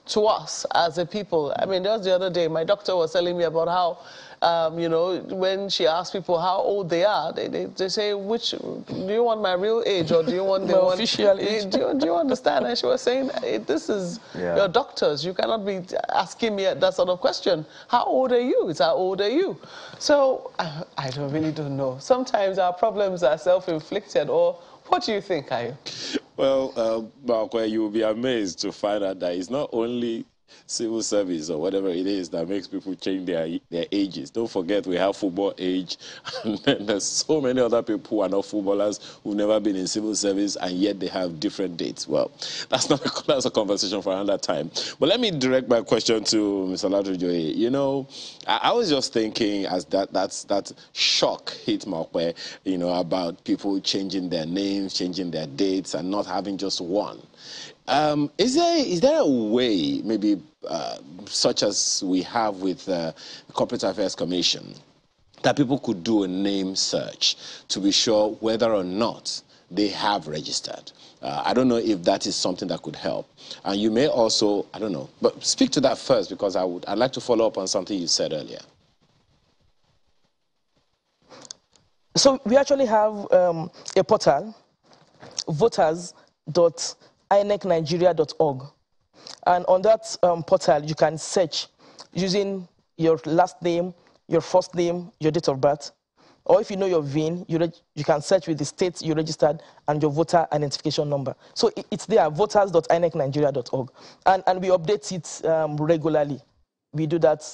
to us as a people. I mean, just the other day, my doctor was telling me about how, you know, when she asks people how old they are, they say, do you want my real age or do you want the one official age? Do you understand? And she was saying, this is your doctors. You cannot be asking me that sort of question. How old are you? It's how old are you? So I really don't know. Sometimes our problems are self-inflicted, or what do you think, Ayo? Well, Mark, you will be amazed to find out that it's not only civil service or whatever it is that makes people change their ages. Don't forget we have football age, and then there's so many other people who are not footballers who've never been in civil service, and yet they have different dates. Well, that's a conversation for another time. But let me direct my question to Mr. Olatunji. You know, I was just thinking as that shock hit Mokwe, you know, about people changing their names, changing their dates, and not having just one. Is there a way, maybe such as we have with the Corporate Affairs Commission, that people could do a name search to be sure whether or not they have registered? I don't know if that is something that could help. And you may also, I don't know, but speak to that first, because I'd like to follow up on something you said earlier. So we actually have a portal, voters.inecnigeria.org. And on that portal, you can search using your last name, your first name, your date of birth. Or if you know your VIN, you can search with the state you registered and your voter identification number. So it's there, voters.inecnigeria.org. And we update it regularly. We do that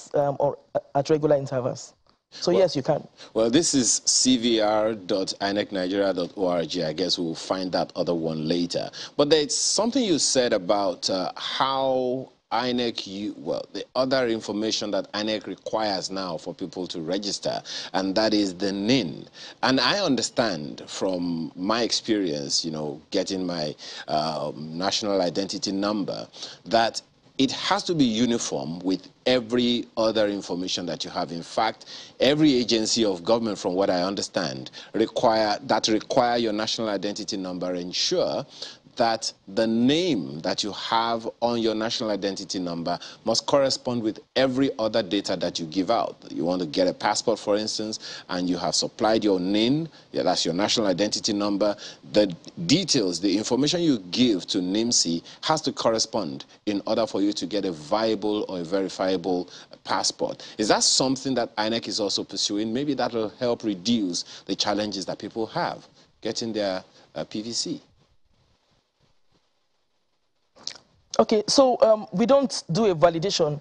at regular intervals. So yes, you can. Well, this is cvr.inecnigeria.org. I guess we'll find that other one later. But there's something you said about how INEC, the other information that INEC requires now for people to register, and that is the NIN. And I understand from my experience, you know, getting my national identity number, that it has to be uniform with every other information that you have. In fact, every agency of government, from what I understand, require your national identity number ensure that the name that you have on your national identity number must correspond with every other data that you give out. You want to get a passport, for instance, and you have supplied your NIN, that's your national identity number. The details, the information you give to NIMC has to correspond in order for you to get a viable or a verifiable passport. Is that something that INEC is also pursuing? Maybe that will help reduce the challenges that people have getting their PVC. Okay, so we don't do a validation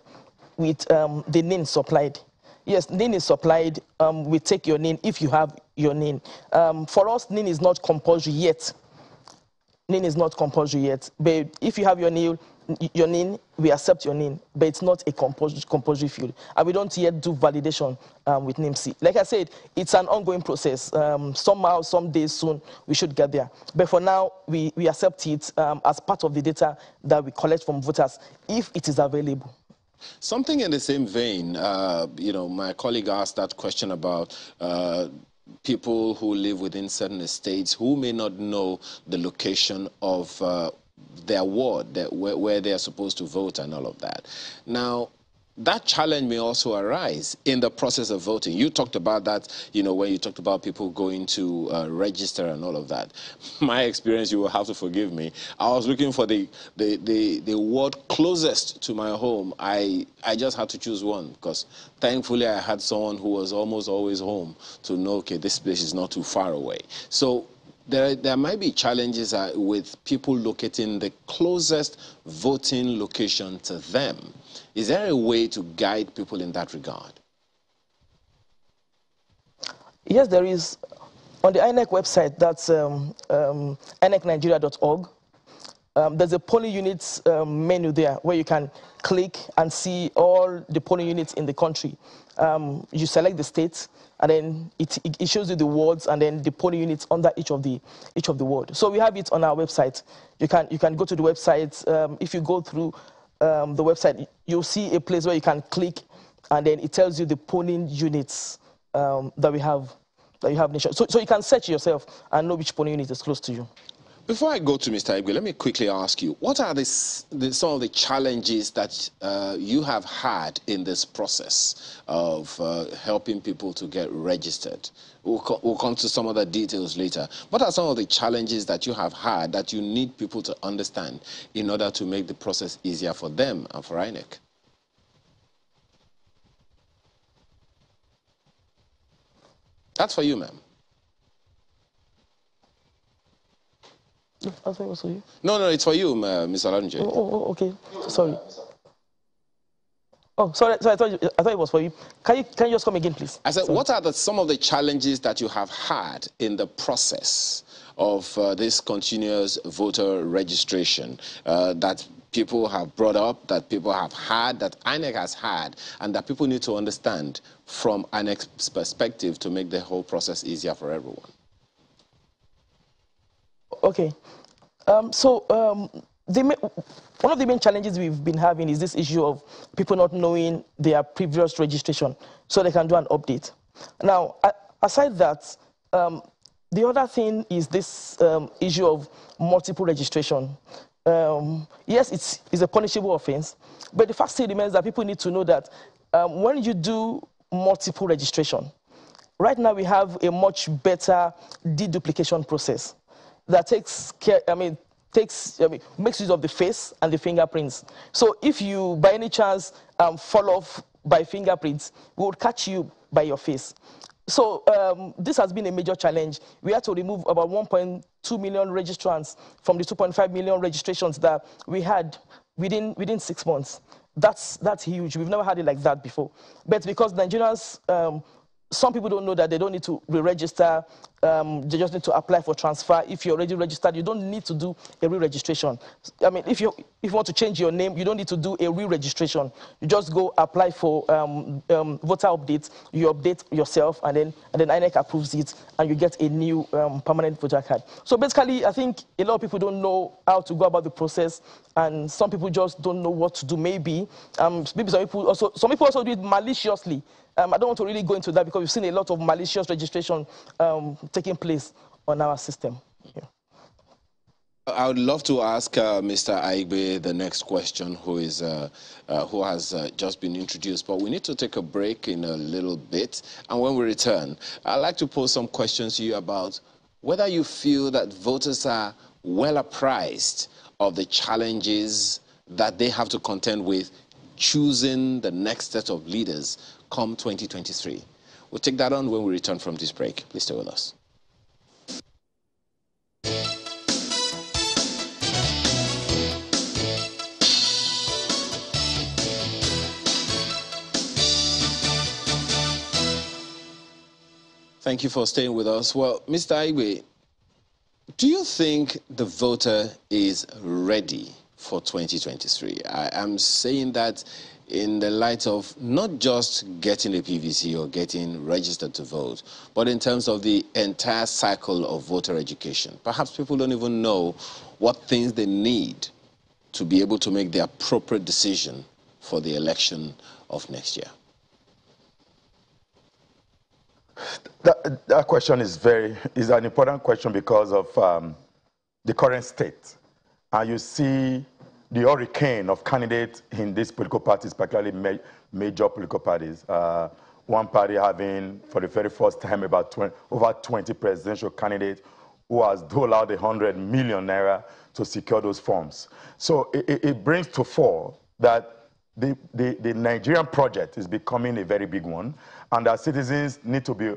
with the NIN supplied. Yes, NIN is supplied. We take your NIN if you have your NIN. For us, NIN is not compulsory yet. NIN is not compulsory yet. But if you have your NIN, we accept your NIN, but it's not a compulsory field. And we don't yet do validation with NIMC. Like I said, it's an ongoing process. Somehow, some days soon, we should get there. But for now, we accept it as part of the data that we collect from voters, if it is available. Something in the same vein, you know, my colleague asked that question about people who live within certain estates who may not know the location of their ward, where they are supposed to vote and all of that. Now, that challenge may also arise in the process of voting. You talked about that, you know, when you talked about people going to register and all of that. My experience, you will have to forgive me, I was looking for the ward closest to my home. I just had to choose one, because thankfully I had someone who was almost always home to know, okay, this place is not too far away. So there might be challenges with people locating the closest voting location to them. Is there a way to guide people in that regard? Yes, there is. On the INEC website, that's inecnigeria.org, there's a polling units menu there where you can click and see all the polling units in the country. You select the states, and then it shows you the wards and then the polling units under each of the ward. So we have it on our website. You can go to the website. If you go through the website, you'll see a place where you can click, and then it tells you the polling units that you have nationwide. So you can search yourself and know which polling unit is close to you. Before I go to Mr. Igwe, let me quickly ask you, what are some of the challenges that you have had in this process of helping people to get registered? We'll come to some of the details later. What are some of the challenges that you have had that you need people to understand in order to make the process easier for them and for INEC? That's for you, ma'am. I thought it was for you. No, it's for you, Mr. Oladunje. Oh, okay. Sorry. Oh, sorry. I thought it was for you. Can you just come again, please? I said, sorry. What are some of the challenges that you have had in the process of this continuous voter registration that people have brought up, that people have had, that INEC has had, and that people need to understand from INEC's perspective to make the whole process easier for everyone? Okay. One of the main challenges we've been having is this issue of people not knowing their previous registration so they can do an update. Now, aside that, the other thing is this issue of multiple registration. Yes, it's a punishable offense, but the fact still remains that people need to know that when you do multiple registration, right now we have a much better deduplication process that makes use of the face and the fingerprints. So if you, by any chance, fall off by fingerprints, we would catch you by your face. So this has been a major challenge. We had to remove about 1.2 million registrants from the 2.5 million registrations that we had within 6 months. That's huge. We've never had it like that before. But because Nigerians, some people don't know that they don't need to re-register. They just need to apply for transfer. If you're already registered, you don't need to do a re-registration. I mean, if you want to change your name, you don't need to do a re-registration. You just go apply for voter updates. You update yourself, and then INEC approves it, and you get a new permanent voter card. So basically, I think a lot of people don't know how to go about the process, and some people just don't know what to do. Maybe some people also do it maliciously. I don't want to really go into that because we've seen a lot of malicious registration taking place on our system. Yeah. I would love to ask Mr. Aigbe the next question, who has just been introduced, but we need to take a break in a little bit. And when we return, I'd like to pose some questions to you about whether you feel that voters are well apprised of the challenges that they have to contend with choosing the next set of leaders come 2023. We'll take that on when we return from this break. Please stay with us. Thank you for staying with us. Well, Mr. Aigbe, do you think the voter is ready for 2023? I am saying that in the light of not just getting a PVC or getting registered to vote, but in terms of the entire cycle of voter education. Perhaps people don't even know what things they need to be able to make the appropriate decision for the election of next year. That question is an important question because of the current state. And you see the hurricane of candidates in these political parties, particularly major political parties. One party having, for the very first time, over 20 presidential candidates who has doled out 100 million naira to secure those forms. So it brings to fore that the Nigerian project is becoming a very big one, and our citizens need to be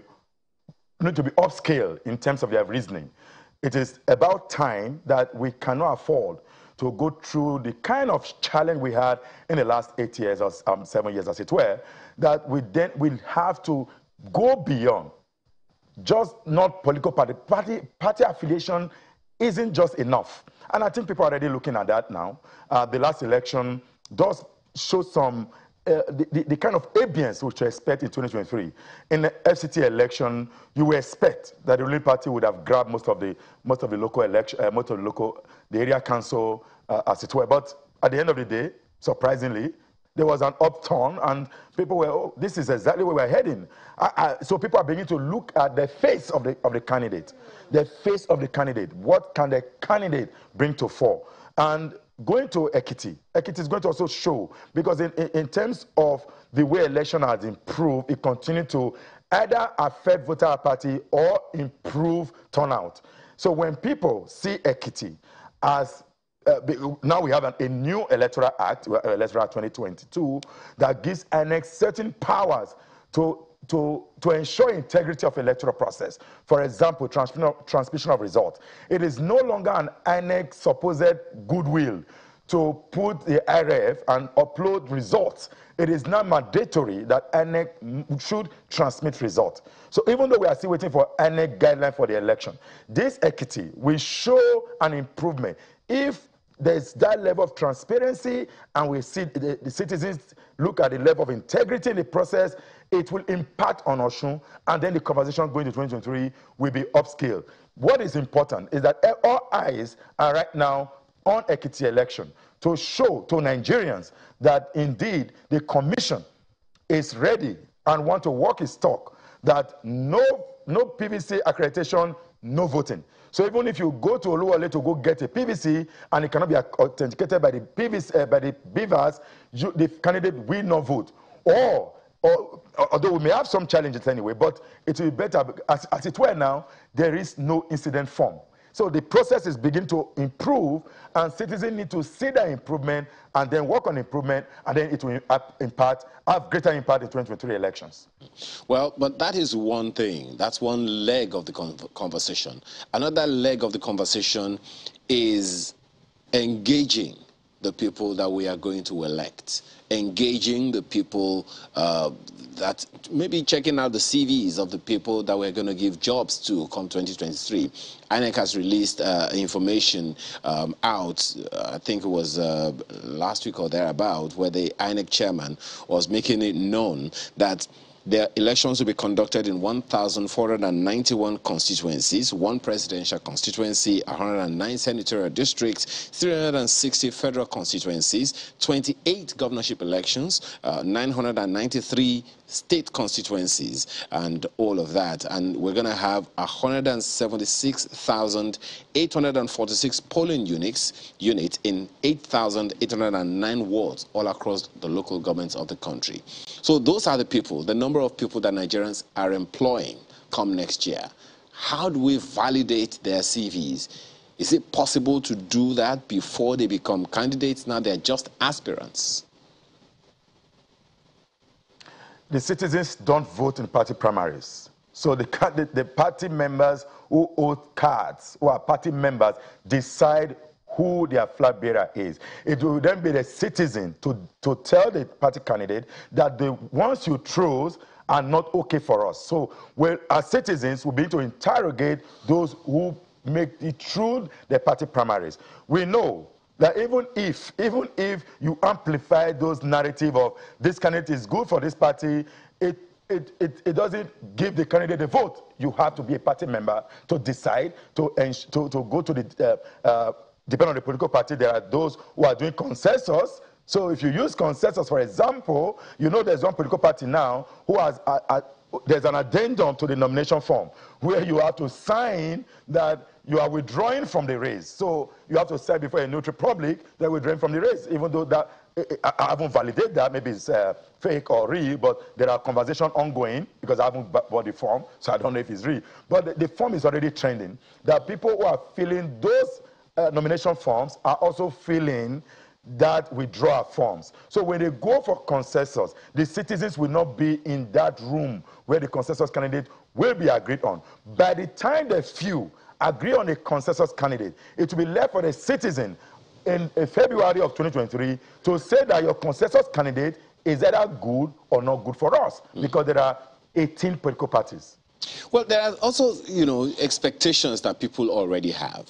upscaled in terms of their reasoning. It is about time that we cannot afford to go through the kind of challenge we had in the last 8 years or 7 years, as it were, that we then will have to go beyond just not political party affiliation isn't just enough. And I think people are already looking at that now. The last election does show some the kind of ambience which you expect in 2023. In the FCT election, you would expect that the ruling party would have grabbed most of the local election, the area council, as it were. But at the end of the day, surprisingly, there was an upturn, and people were, oh, this is exactly where we're heading. So people are beginning to look at the face of the candidate. The face of the candidate. What can the candidate bring to fore? And going to Ekiti is going to also show, because in terms of the way election has improved, it continued to either affect voter apathy or improve turnout. So when people see Ekiti as now we have a new electoral act, Electoral 2022, that gives INEC certain powers to ensure integrity of electoral process. For example, transmission of results. It is no longer an INEC supposed goodwill to put the IRF and upload results. It is now mandatory that INEC should transmit results. So even though we are still waiting for INEC guideline for the election, this Ekiti will show an improvement if there's that level of transparency, and we see the citizens look at the level of integrity in the process. It will impact on Osun, and then the conversation going to 2023 will be upscale. What is important is that all eyes are right now on Ekiti election to show to Nigerians that indeed the commission is ready and want to walk its talk, that no PVC accreditation, no voting. So even if you go to Oluwole to go get a PVC and it cannot be authenticated by the PVC, by the BVAS, the candidate will not vote. Or although we may have some challenges anyway, but it will be better, as it were now, there is no incident form. So the process is beginning to improve, and citizens need to see that improvement and then work on improvement, and then it will have greater impact in 2023 elections. Well, but that is one thing. That's one leg of the conversation. Another leg of the conversation is engaging the people that we are going to elect, engaging the people that maybe checking out the CVs of the people that we're going to give jobs to come 2023. INEC has released information out, I think it was last week or thereabout, where the INEC chairman was making it known that the elections will be conducted in 1,491 constituencies, 1 presidential constituency, 109 senatorial districts, 360 federal constituencies, 28 governorship elections, 993 state constituencies, and all of that. And we're going to have 176,846 polling units in 8,809 wards all across the local governments of the country. So those are the people, the number of people that Nigerians are employing come next year. How do we validate their CVs? Is it possible to do that before they become candidates? Now they're just aspirants. The citizens don't vote in party primaries. So the party members who hold cards, who are party members, decide who their flag bearer is. It will then be the citizen to tell the party candidate that the ones you chose are not okay for us. So as citizens, we'll be to interrogate those who make it through the party primaries. We know that even if you amplify those narrative of this candidate is good for this party, it doesn't give the candidate a vote. You have to be a party member to decide to go to the depending on the political party. There are those who are doing consensus. So if you use consensus, for example, you know there's one political party now who has there's an addendum to the nomination form where you have to sign that you are withdrawing from the race. So you have to say before a neutral public that you're withdrawing from the race, even though that I haven't validated that, maybe it's fake or real, but there are conversations ongoing because I haven't bought the form, so I don't know if it's real. But the form is already trending. There are people who are filling those nomination forms are also filling that withdrawal forms. So when they go for consensus, the citizens will not be in that room where the consensus candidate will be agreed on. By the time the few agree on a consensus candidate, it will be left for the citizen in February of 2023 to say that your consensus candidate is either good or not good for us, because there are 18 political parties. Well, there are also, expectations that people already have.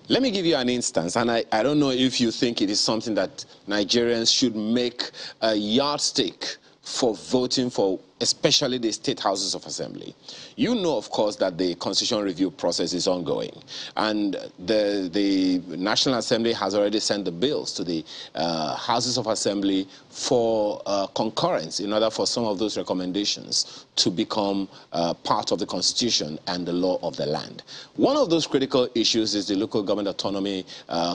Let me give you an instance, and I don't know if you think it is something that Nigerians should make a yardstick for voting for especially the state houses of assembly. You know, of course, that the constitutional review process is ongoing, and the National Assembly has already sent the bills to the houses of assembly for concurrence in order for some of those recommendations to become part of the constitution and the law of the land. One of those critical issues is the local government autonomy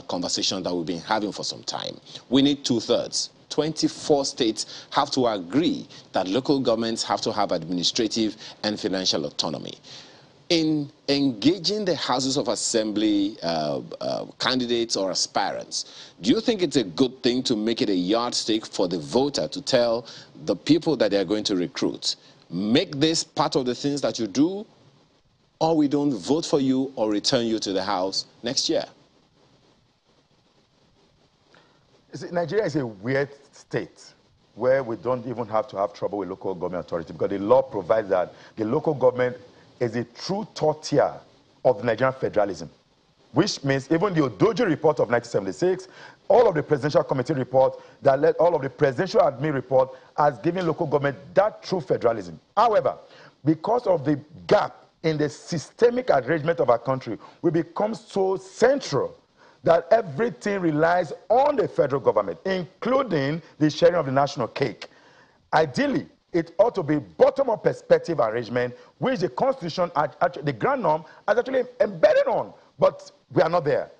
conversation that we've been having for some time. We need 2/3. 24 states have to agree that local governments have to have administrative and financial autonomy. In engaging the houses of assembly candidates or aspirants, do you think it's a good thing to make it a yardstick for the voter to tell the people that they are going to recruit, make this part of the things that you do, or we don't vote for you or return you to the house next year? See, Nigeria is a weird state where we don't even have to have trouble with local government authority, because the law provides that the local government is a true third tier of Nigerian federalism, which means even the Odoji report of 1976, all of the presidential committee report, that led all of the presidential admin report has given local government that true federalism. However, because of the gap in the systemic arrangement of our country, we become so central that everything relies on the federal government, including the sharing of the national cake. Ideally, it ought to be bottom-up perspective arrangement, which the Constitution, the grand norm, has actually embedded on, but we are not there.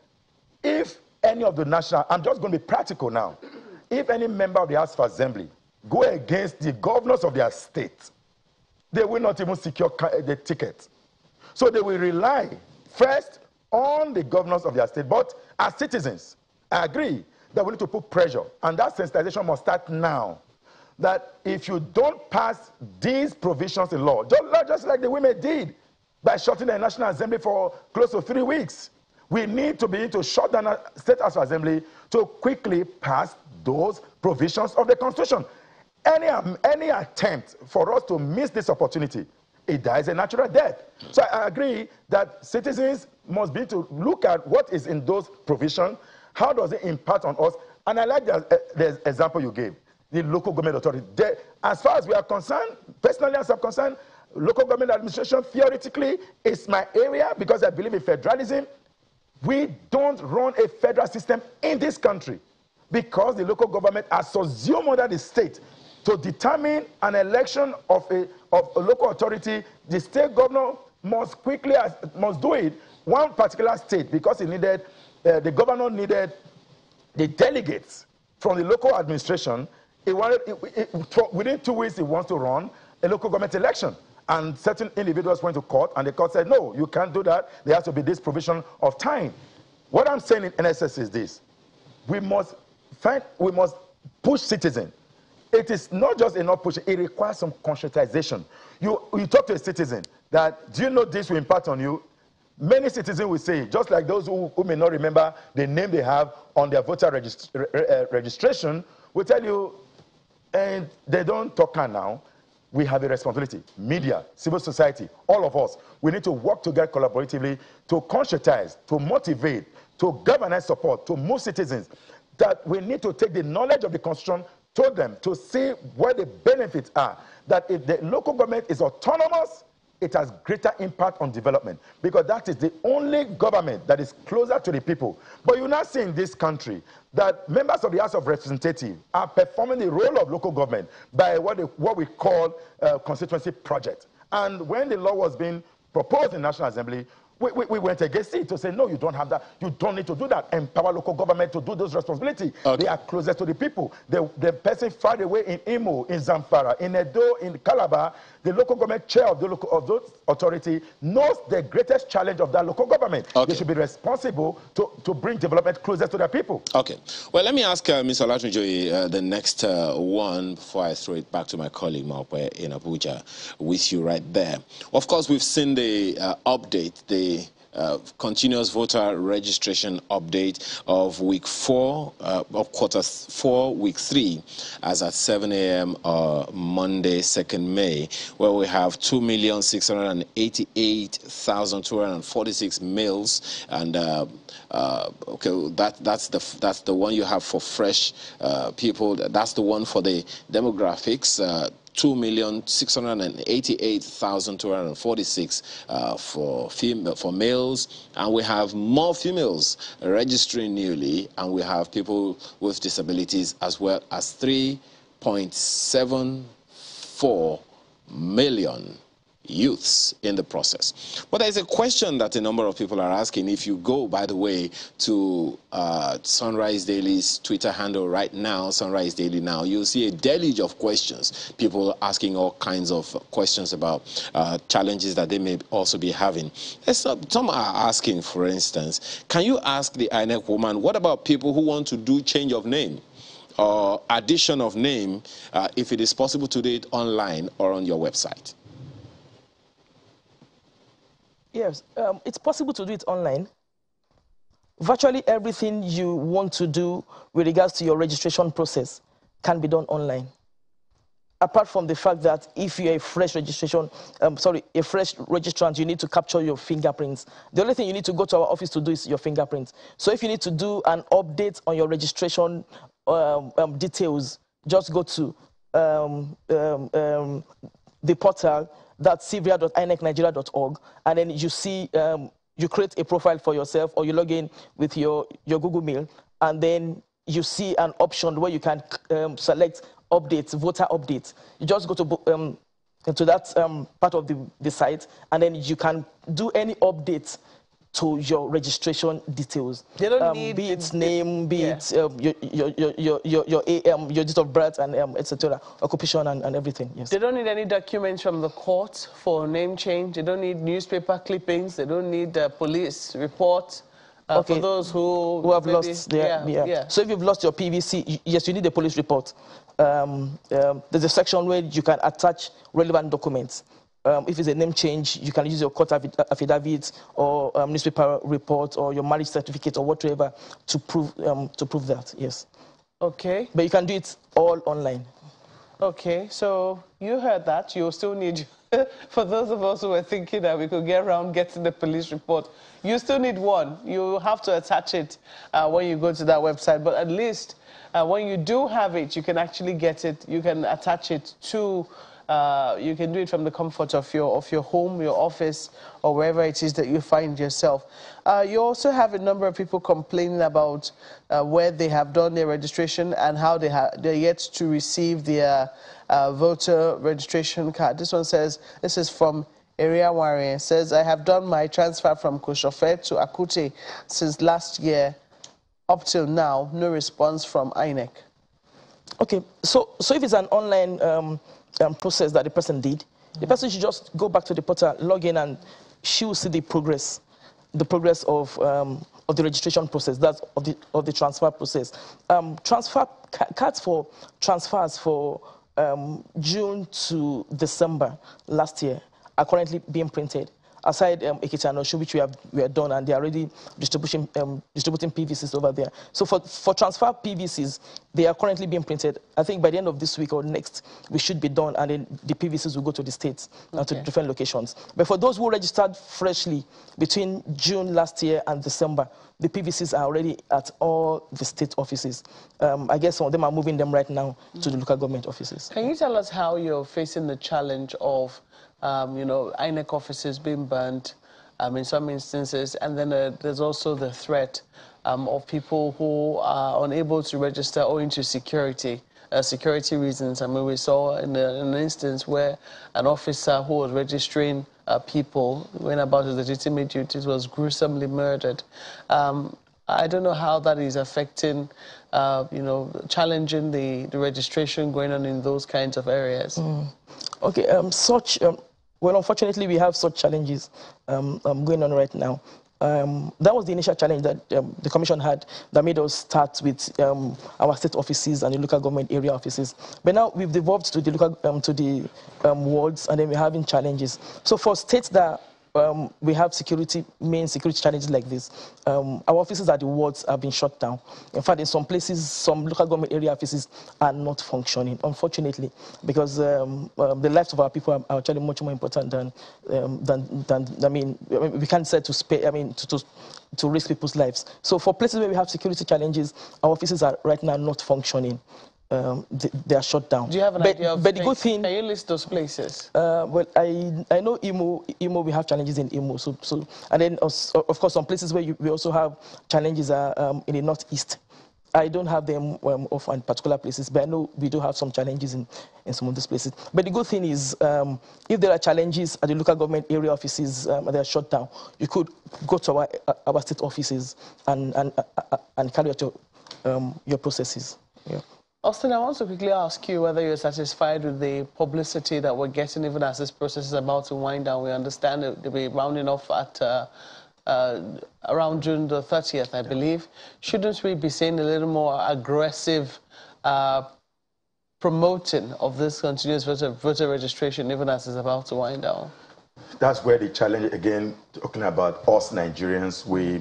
If any of the national, I'm just going to be practical now, if any member of the House of Assembly go against the governors of their state, they will not even secure the ticket. So they will rely first on the governors of their state, but as citizens, I agree that we need to put pressure, and that sensitization must start now, that if you don't pass these provisions in law, just like the women did by shutting the National Assembly for close to 3 weeks, we need to begin to shut down the State House of Assembly to quickly pass those provisions of the Constitution. Any attempt for us to miss this opportunity, it dies a natural death. So I agree that citizens must be to look at what is in those provisions, how does it impact on us, and I like the example you gave, the local government authority. As far as we are concerned, personally as I'm concerned, local government administration theoretically is my area because I believe in federalism. We don't run a federal system in this country because the local government has assumed under the state to determine an election of a local authority. The state governor must do it. One particular state, because the governor needed the delegates from the local administration. Within 2 weeks, he wants to run a local government election. And certain individuals went to court, and the court said, no, you can't do that. There has to be this provision of time. What I'm saying in NSS is this. We must push citizens. It is not just enough pushing, it requires some conscientization. You talk to a citizen that, do you know this will impact on you? Many citizens will say, just like those who may not remember the name they have on their voter registration, will tell you, and they don't talk now. We have a responsibility. Media, civil society, all of us, we need to work together collaboratively to conscientize, to motivate, to galvanize support, to move citizens, that we need to take the knowledge of the Constitution to them to see where the benefits are. That if the local government is autonomous, it has greater impact on development, because that is the only government that is closer to the people. But you now see in this country that members of the House of Representatives are performing the role of local government by what we call constituency project. And when the law was being proposed in National Assembly, we went against it to say, no, you don't have that. You don't need to do that. Empower local government to do those responsibilities. Okay. They are closer to the people. The person far away in Imo, in Zamfara, in Edo, in Calabar, the local government chair of those authority knows the greatest challenge of that local government. Okay. They should be responsible to bring development closer to their people. Okay. Well, let me ask Mr. Olatunji the next one before I throw it back to my colleague Maupe in Abuja with you right there. Of course, we've seen the update, the continuous voter registration update of week 4, of quarter 4, week 3, as at 7 a.m. Monday, 2nd May, where we have 2,688,246 males, and okay, that's the one you have for fresh people. That's the one for the demographics. 2,688,246 for males, and we have more females registering newly, and we have people with disabilities as well as 3.74 million youths in the process. But there's a question that a number of people are asking. If you go, by the way, to Sunrise Daily's Twitter handle right now, Sunrise Daily Now, you'll see a deluge of questions. People asking all kinds of questions about challenges that they may also be having. Some are asking, for instance, can you ask the INEC woman, what about people who want to do change of name or addition of name, if it is possible to do it online or on your website? Yes, it's possible to do it online. Virtually everything you want to do with regards to your registration process can be done online. Apart from the fact that if you're a fresh registration, a fresh registrant, you need to capture your fingerprints. The only thing you need to go to our office to do is your fingerprints. So if you need to do an update on your registration details, just go to the portal, that's civria.inecnigeria.org, and then you see, you create a profile for yourself, or you log in with your Google Mail, and then you see an option where you can select updates, voter updates. You just go to that part of the site, and then you can do any updates to your registration details. They don't need be it name, be it your date of birth, and etc., occupation and everything. Yes. They don't need any documents from the court for name change. They don't need newspaper clippings. They don't need police report. For those who have lost their So if you've lost your PVC, yes, you need a police report. There's a section where you can attach relevant documents. If it's a name change, you can use your court affidavit or newspaper report or your marriage certificate or whatever to prove that. Yes. Okay. But you can do it all online. Okay. So you heard that. You still need, for those of us who were thinking that we could get around getting the police report, you still need one. You have to attach it when you go to that website. But at least when you do have it, you can actually get it. You can attach it to. You can do it from the comfort of your home, your office, or wherever it is that you find yourself. You also have a number of people complaining about where they have done their registration and how they're yet to receive their voter registration card. This one says, this is from Area Warrior, says, I have done my transfer from Koshofe to Akute since last year. Up till now, no response from INEC. Okay, so if it's an online process that the person did, the person should just go back to the portal, log in, and she will see the progress of the registration process, that's of the transfer process. Cards for transfers for June to December last year are currently being printed. Aside Ekiti and Oshu, which we are done, and they are already distributing PVCs over there. So for transfer PVCs, they are currently being printed. I think by the end of this week or next, we should be done, and then the PVCs will go to the states, to different locations. But for those who registered freshly between June last year and December, the PVCs are already at all the state offices. I guess some of them are moving them right now to the local government offices. Can you tell us how you're facing the challenge of INEC offices being burnt in some instances, and then there's also the threat of people who are unable to register owing to security reasons. I mean, we saw in an instance where an officer who was registering people went about his legitimate duties, was gruesomely murdered. I don't know how that is affecting, challenging the registration going on in those kinds of areas. Okay, well, unfortunately, we have such challenges going on right now. That was the initial challenge that the Commission had that made us start with our state offices and the local government area offices. But now we've devolved to the local wards, and then we're having challenges. So for states that we have main security challenges like this, our offices at the wards have been shut down. In fact, in some places, some local government area offices are not functioning, unfortunately, because the lives of our people are actually much more important than we can't say to spare, to risk people's lives. So for places where we have security challenges, our offices are right now not functioning. they are shut down. Do you have an idea of But the good thing... Can you list those places? Well, I know Imo, we have challenges in Imo. And then, of course, some places where we also have challenges are in the northeast. I don't have them off on particular places, but I know we do have some challenges in some of these places. But the good thing is, if there are challenges at the local government area offices they are shut down, you could go to our state offices and carry out your processes. Yeah. Austin, I want to quickly ask you whether you're satisfied with the publicity that we're getting even as this process is about to wind down. We understand that they'll be rounding off at around June the 30th, I believe. Shouldn't we be seeing a little more aggressive promoting of this continuous voter registration even as it's about to wind down? That's where the challenge, again, talking about us Nigerians, we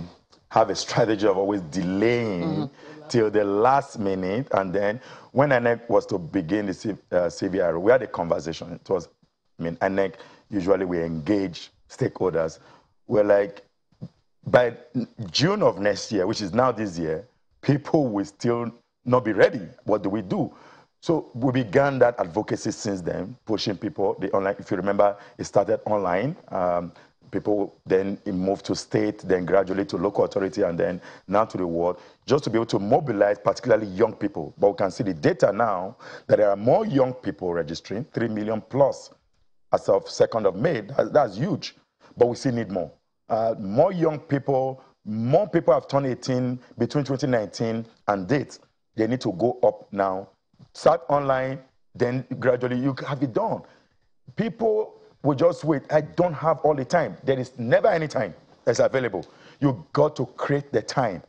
have a strategy of always delaying till the last minute. And then when INEC was to begin the CVR, we had a conversation. It was, INEC, usually we engage stakeholders. We're like, by June of next year, which is now this year, people will still not be ready. What do we do? So we began that advocacy since then, pushing people. The online, if you remember, it started online. People then moved to state, then gradually to local authority, and then now to the world, just to be able to mobilize particularly young people. But we can see the data now that there are more young people registering, 3 million plus as of 2nd of May. That's huge, but we still need more. More young people, more people have turned 18 between 2019 and date. They need to go up now. Start online, then gradually you have it done. People will just wait. I don't have all the time. There is never any time that's available. You got to create the time.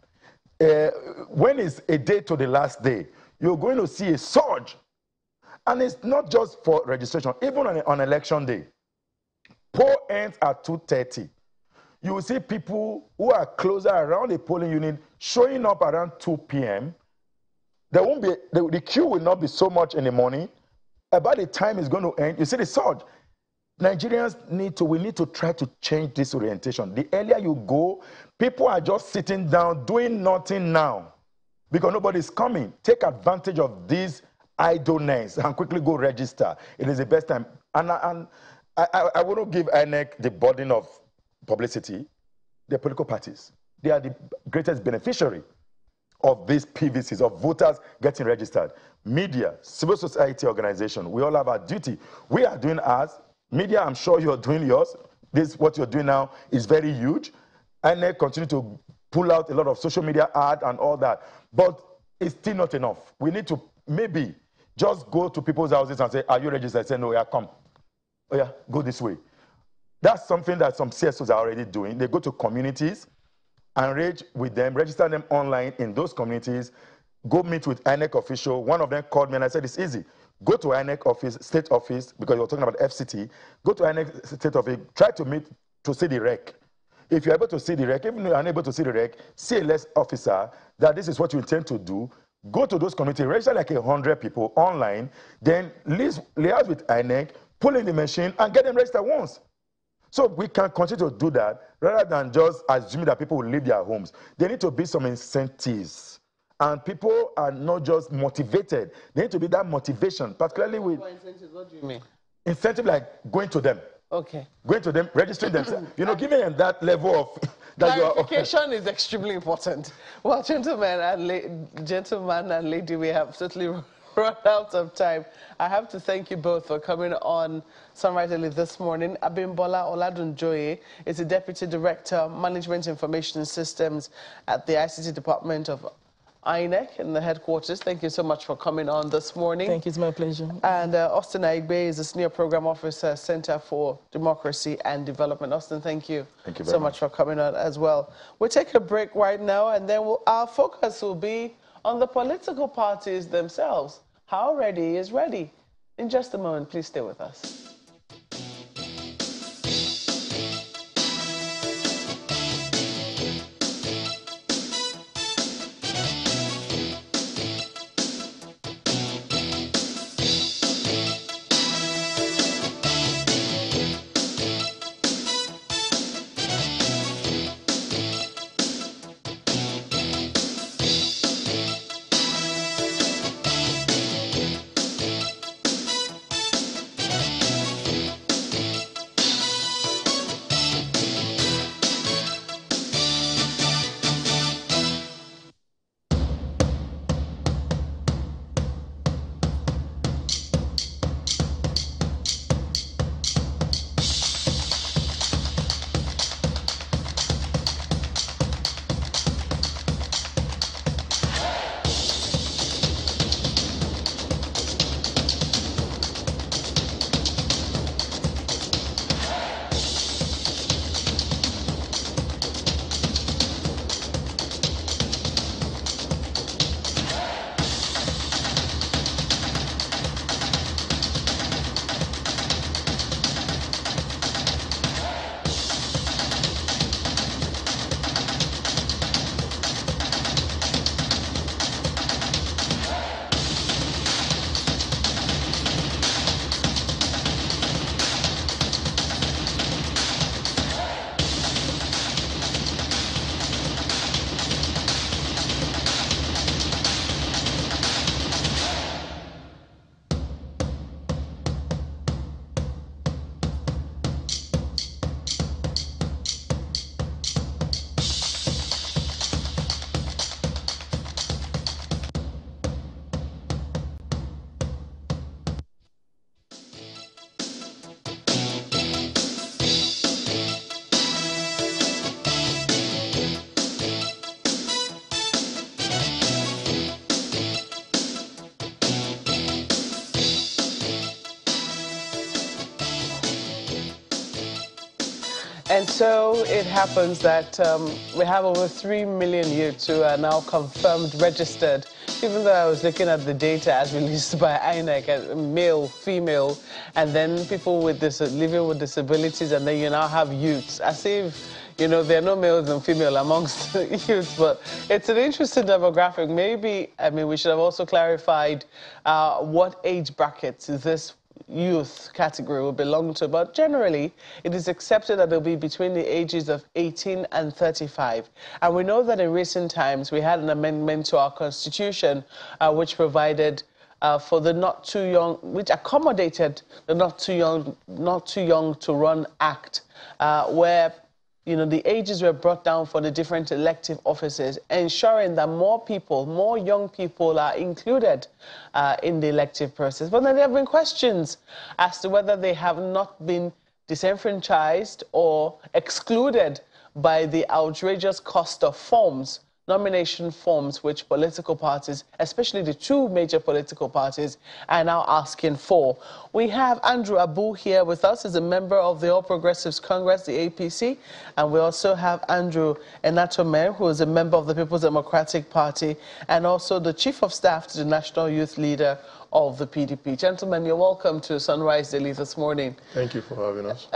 When it's a day to the last day, you're going to see a surge. And it's not just for registration. Even on election day, poll ends at 2:30. You will see people who are closer around the polling unit showing up around 2 p.m. There won't be, the queue will not be so much in the morning. About the time it's going to end, you see the surge. Nigerians we need to try to change this orientation. The earlier you go, people are just sitting down, doing nothing now because nobody's coming. Take advantage of this idleness and quickly go register. It is the best time. And I want to give INEC the burden of publicity. The political parties, they are the greatest beneficiary of these PVCs, of voters getting registered. Media, civil society organization, we all have our duty. We are doing ours. Media, I'm sure you're doing yours. This, what you're doing now, is very huge. INEC continue to pull out a lot of social media ad and all that. But it's still not enough. We need to maybe just go to people's houses and say, are you registered? Say, no, yeah, come. Oh, yeah, go this way. That's something that some CSOs are already doing. They go to communities, engage with them, register them online in those communities, go meet with INEC official. One of them called me and I said, it's easy. Go to INEC office, state office, because you're talking about FCT. Go to INEC state office, try to meet to see the rec. If you're able to see the rec, even if you're unable to see the rec, see a less officer that this is what you intend to do. Go to those communities, register like 100 people online, then liaise with INEC, pull in the machine, and get them registered once. So we can continue to do that rather than just assuming that people will leave their homes. There need to be some incentives. And people are not just motivated. They need to be that motivation, particularly with... Incentives, what do you mean? Incentive like going to them. Okay. Going to them, registering themselves. Giving them that level of... Clarification is extremely important. Well, gentlemen and lady, we have certainly run out of time. I have to thank you both for coming on Sunrise Early this morning. Abimbola Oladunjoye is the Deputy Director, Management Information Systems at the ICT Department of INEC in the headquarters. Thank you so much for coming on this morning. Thank you, it's my pleasure. And Austin Aigbe is the Senior Program Officer, Center for Democracy and Development. Austin, thank you so much for coming on as well. We'll take a break right now, and then our focus will be on the political parties themselves. How ready is ready? In just a moment, please stay with us. And so it happens that we have over 3 million youths who are now confirmed registered. Even though I was looking at the data as released by INEC, male, female, and then people with living with disabilities, and then you now have youths, as if, you know, there are no males and female amongst youths. But it's an interesting demographic. Maybe, I mean, we should have also clarified what age brackets this youth category will belong to, but generally it is accepted that they'll be between the ages of 18 and 35. And we know that in recent times we had an amendment to our constitution which provided for the not too young, which accommodated the not too young to run act, where, you know, the ages were brought down for the different elective offices, ensuring that more people, more young people are included in the elective process. But then there have been questions as to whether they have not been disenfranchised or excluded by the outrageous cost of forms, nomination forms, which political parties, especially the two major political parties, are now asking for. We have Andrew Abu here with us as a member of the All Progressives Congress, the APC, and we also have Andrew Enatome, who is a member of the People's Democratic Party, and also the Chief of Staff to the National Youth Leader of the PDP. Gentlemen, you're welcome to Sunrise Daily this morning. Thank you for having us.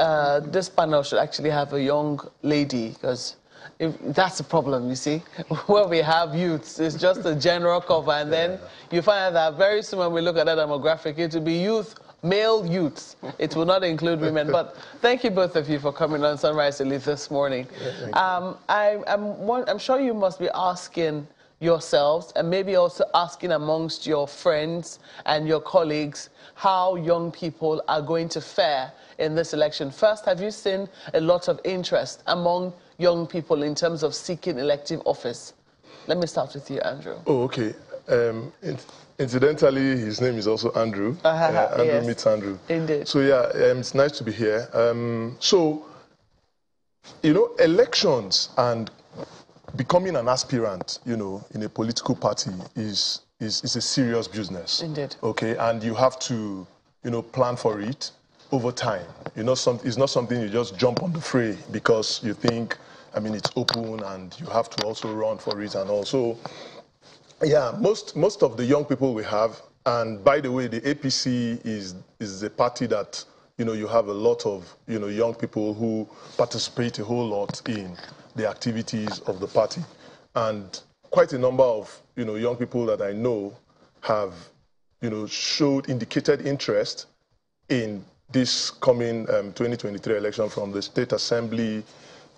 This panel should actually have a young lady, because that's the problem, you see. Where we have youths, it's just a general cover, and then you find out that very soon when we look at that demographic, it will be youth, male youths. It will not include women. But thank you both of you for coming on Sunrise Daily this morning. I'm sure you must be asking yourselves, and maybe also asking amongst your friends and your colleagues, how young people are going to fare in this election. First, have you seen a lot of interest among young people in terms of seeking elective office? Let me start with you, Andrew. Oh, okay. Incidentally, his name is also Andrew. Andrew yes. meets Andrew. Indeed. So, yeah, it's nice to be here. So, you know, elections and becoming an aspirant, you know, in a political party is a serious business. Indeed. Okay, and you have to, you know, plan for it over time. You know, it's not something you just jump on the fray because you think, I mean, it's open and you have to also run for it and also, yeah, most of the young people we have, and by the way, the APC is a party that, you know, you have a lot of, you know, young people who participate a whole lot in the activities of the party. And quite a number of, you know, young people that I know have, you know, indicated interest in this coming 2023 election, from the State Assembly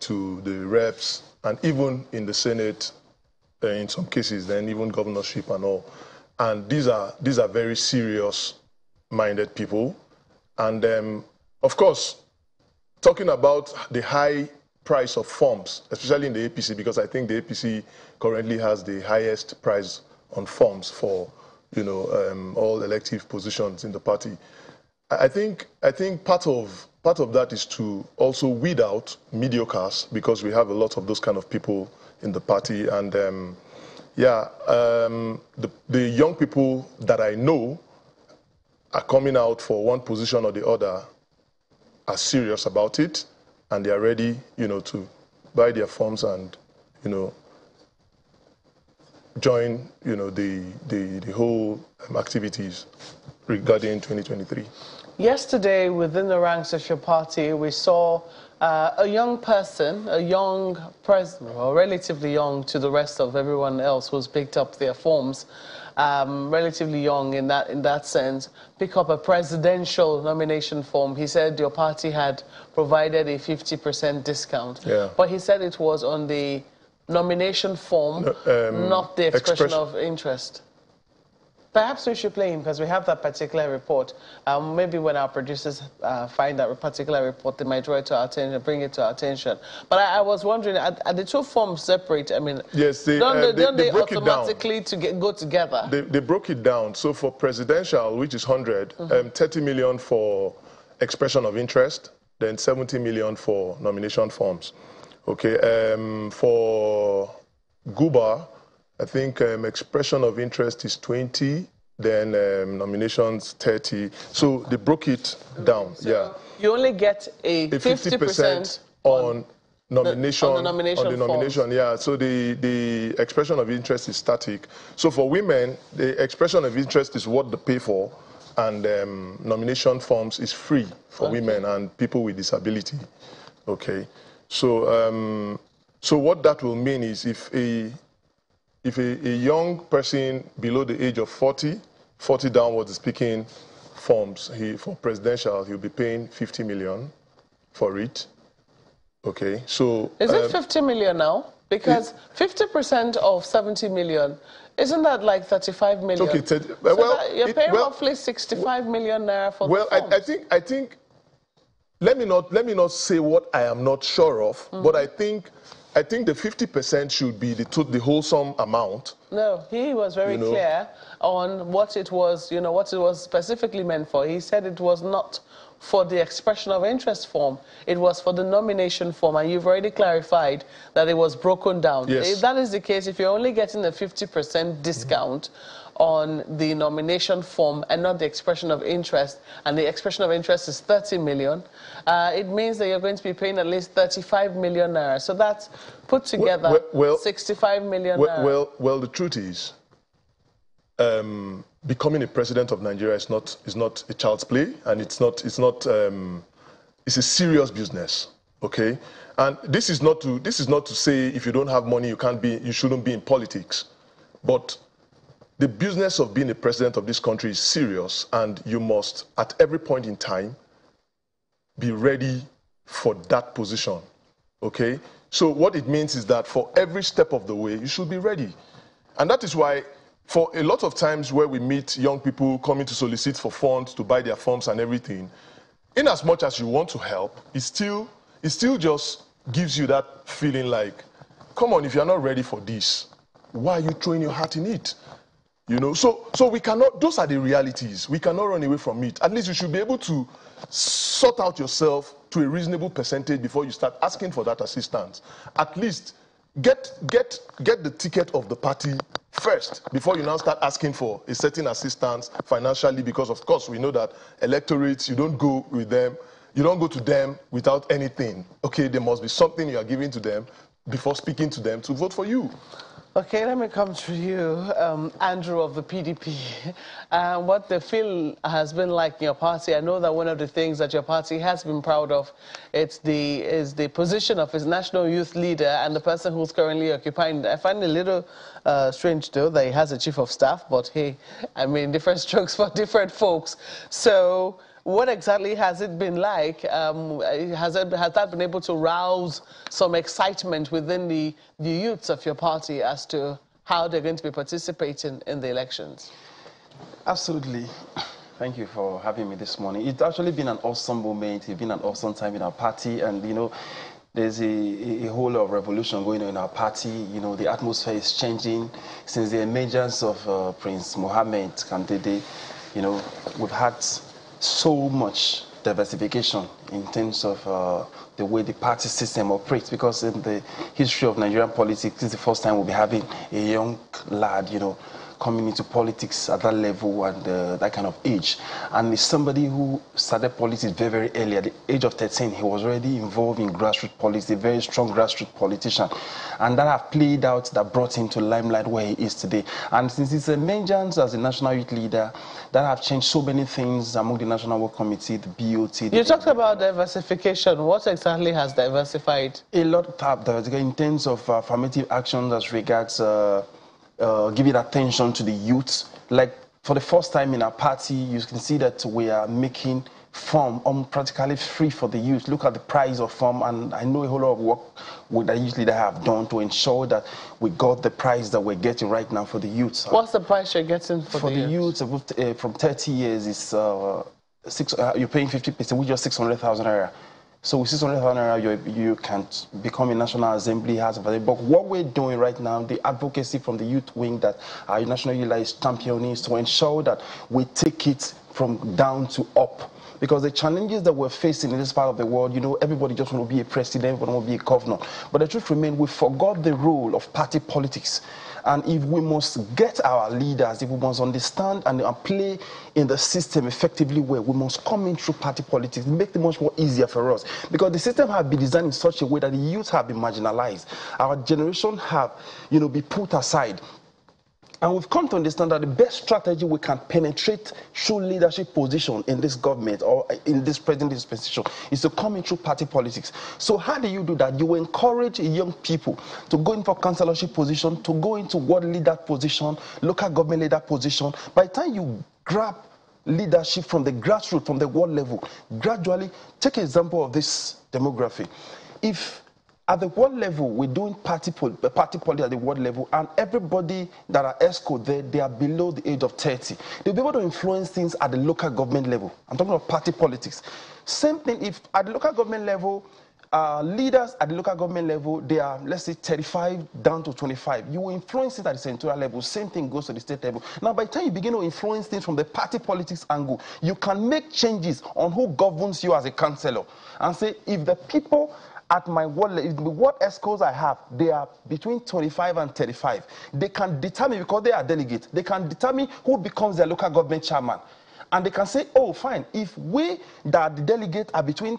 to the reps, and even in the Senate, in some cases, then even governorship and all. And these are very serious-minded people. And of course, talking about the high price of forms, especially in the APC, because I think the APC currently has the highest price on forms for, you know, all elective positions in the party. I think part of that is to also weed out mediocres, because we have a lot of those kind of people in the party. And the young people that I know are coming out for one position or the other are serious about it, and they are ready, you know, to buy their forms and, you know, join, you know, the whole activities regarding 2023. Yesterday, within the ranks of your party, we saw a young person, a young president, or relatively young to the rest of everyone else who's picked up their forms, relatively young in that sense, pick up a presidential nomination form. He said your party had provided a 50% discount. Yeah. But he said it was on the nomination form, not the expression of interest. Perhaps we should play him, because we have that particular report. Maybe when our producers find that particular report, they might draw it to our attention, bring it to our attention. But I was wondering, are the two forms separate? I mean, yes, don't they broke automatically it down. go together? They broke it down. So for presidential, which is 100, 30 million for expression of interest, then 70 million for nomination forms. Okay, for Guba, I think expression of interest is 20, then nominations 30. So they broke it down. So you only get a 50% on nomination, on the nomination, yeah. So the expression of interest is static. So for women, the expression of interest is what they pay for, and nomination forms is free for women and people with disability. Okay. So so what that will mean is if a young person below the age of 40 downwards is picking forms, for presidential, he'll be paying 50 million for it. Okay, so... Is it 50 million now? Because 50% of 70 million, isn't that like 35 million? Okay, so you're paying roughly 65 million naira for the forms. I think, let me not say what I am not sure of, but I think the 50% should be the wholesome amount. No, he was very clear on what it was, what it was specifically meant for. He said it was not for the expression of interest form. It was for the nomination form, and you've already clarified that it was broken down. Yes. If that is the case, if you're only getting a 50% discount on the nomination form and not the expression of interest, and the expression of interest is 30 million, it means that you're going to be paying at least 35 million naira. So that's put together 65 million naira. Well, the truth is, becoming a president of Nigeria is not a child's play, and it's a serious business. Okay, and this is not to say if you don't have money you shouldn't be in politics, but the business of being a president of this country is serious, and you must at every point in time be ready for that position. Okay, so what it means is that for every step of the way you should be ready, and that is why for a lot of times where we meet young people coming to solicit for funds, to buy their forms and everything, in as much as you want to help, it still just gives you that feeling like, come on, if you're not ready for this, why are you throwing your heart in it? So we cannot, those are the realities. We cannot run away from it. At least you should be able to sort out yourself to a reasonable percentage before you start asking for that assistance. At least get the ticket of the party first before you now start asking for a certain assistance financially, because of course we know that electorates, you don't go to them without anything. Okay, there must be something you are giving to them before speaking to them to vote for you. Okay, let me come to you, Andrew of the PDP. What the feel has been like in your party. I know that one of the things that your party has been proud of is the position of its national youth leader and the person who's currently occupying. I find it a little strange, though, that he has a chief of staff, but hey, I mean, different strokes for different folks. So what exactly has it been like? Has that been able to rouse some excitement within the youths of your party as to how they're going to be participating in the elections? Absolutely. Thank you for having me this morning. It's actually been an awesome moment. It's been an awesome time in our party, and there's a whole lot of revolution going on in our party. The atmosphere is changing since the emergence of Prince Mohammed Kandede. We've had so much diversification in terms of the way the party system operates, because in the history of Nigerian politics, this is the first time we'll be having a young lad, coming into politics at that level and that kind of age. And it's somebody who started politics very, very early. At the age of 13, he was already involved in grassroots politics, a very strong grassroots politician. And that have played out, that brought him to limelight where he is today. And since his emergence as a national youth leader, that have changed so many things among the National Work Committee, the BOT. You talked about diversification. What exactly has diversified? A lot of diversification in terms of affirmative action as regards giving attention to the youth. Like, for the first time in our party, you can see that we are making form practically free for the youth. Look at the price of form, and I know a whole lot of work that youth leaders have done to ensure that we got the price that we're getting right now for the youth. What's the price you're getting for the youth? From 30 years, it's you're paying 50%, which is 600,000 naira. So with 600,000 naira, you can become a National Assembly House of Assembly. But what we're doing right now, the advocacy from the youth wing that our national youth is championing, is to ensure that we take it from down to up. Because the challenges that we're facing in this part of the world, everybody just want to be a president, everybody want to be a governor. But the truth remains, we forgot the role of party politics. And if we must get our leaders, if we must understand and play in the system effectively well, we must come in through party politics, make it much more easier for us. Because the system has been designed in such a way that the youth have been marginalized. Our generation have, been put aside. And we've come to understand that the best strategy we can penetrate through leadership position in this government or in this present dispensation is to come in through party politics. So how do you do that? You encourage young people to go in for councillorship position, to go into ward leader position, local government leader position. By the time you grab leadership from the grassroots, from the ward level, gradually, take an example of this demography. If at the ward level, we're doing party politics at the ward level, and everybody that are ESCO there, they are below the age of 30. They'll be able to influence things at the local government level. I'm talking about party politics. Same thing if at the local government level, leaders at the local government level, they are, let's say, 35 down to 25. You will influence it at the senatorial level. Same thing goes to the state level. Now, by the time you begin to influence things from the party politics angle, you can make changes on who governs you as a councillor and say, if the people at my ward, what ESCOs I have, they are between 25 and 35. They can determine, because they are delegates, they can determine who becomes their local government chairman. And they can say, oh, fine, if we, that the delegates are between